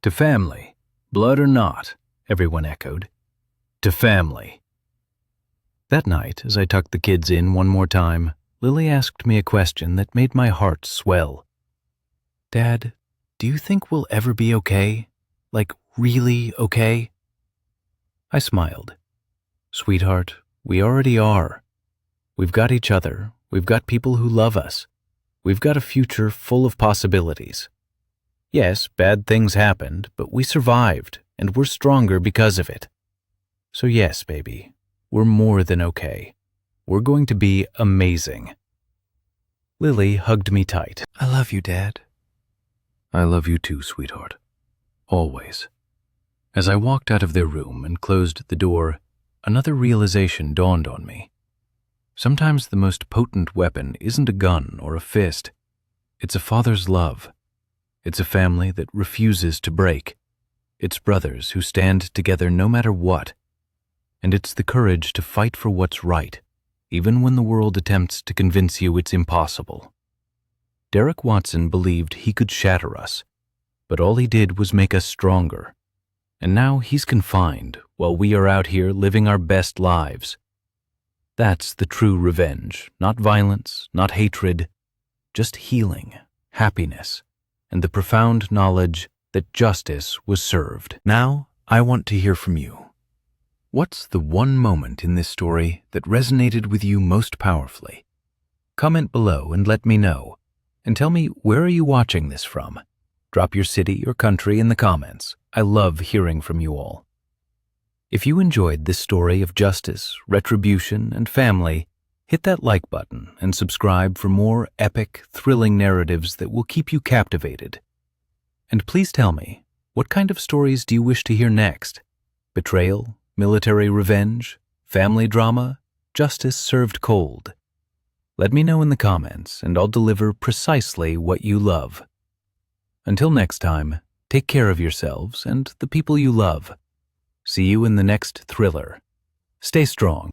[SPEAKER 1] To family, blood or not, everyone echoed. To family. That night, as I tucked the kids in one more time, Lily asked me a question that made my heart swell. Dad, do you think we'll ever be okay? Like, really okay? I smiled. Sweetheart, we already are. We've got each other. We've got people who love us. We've got a future full of possibilities. Yes, bad things happened, but we survived, and we're stronger because of it. So yes, baby, we're more than okay. We're going to be amazing. Lily hugged me tight. I love you, Dad. I love you too, sweetheart. Always. As I walked out of their room and closed the door, another realization dawned on me. Sometimes the most potent weapon isn't a gun or a fist. It's a father's love. It's a family that refuses to break. It's brothers who stand together no matter what. And it's the courage to fight for what's right, even when the world attempts to convince you it's impossible. Derek Watson believed he could shatter us, but all he did was make us stronger. And now he's confined while we are out here living our best lives. That's the true revenge, not violence, not hatred, just healing, happiness, and the profound knowledge that justice was served. Now, I want to hear from you. What's the one moment in this story that resonated with you most powerfully? Comment below and let me know. And tell me, where are you watching this from? Drop your city or country in the comments. I love hearing from you all. If you enjoyed this story of justice, retribution, and family, hit that like button and subscribe for more epic, thrilling narratives that will keep you captivated. And please tell me, what kind of stories do you wish to hear next? Betrayal, military revenge, family drama, justice served cold? Let me know in the comments and I'll deliver precisely what you love. Until next time, take care of yourselves and the people you love. See you in the next thriller. Stay strong.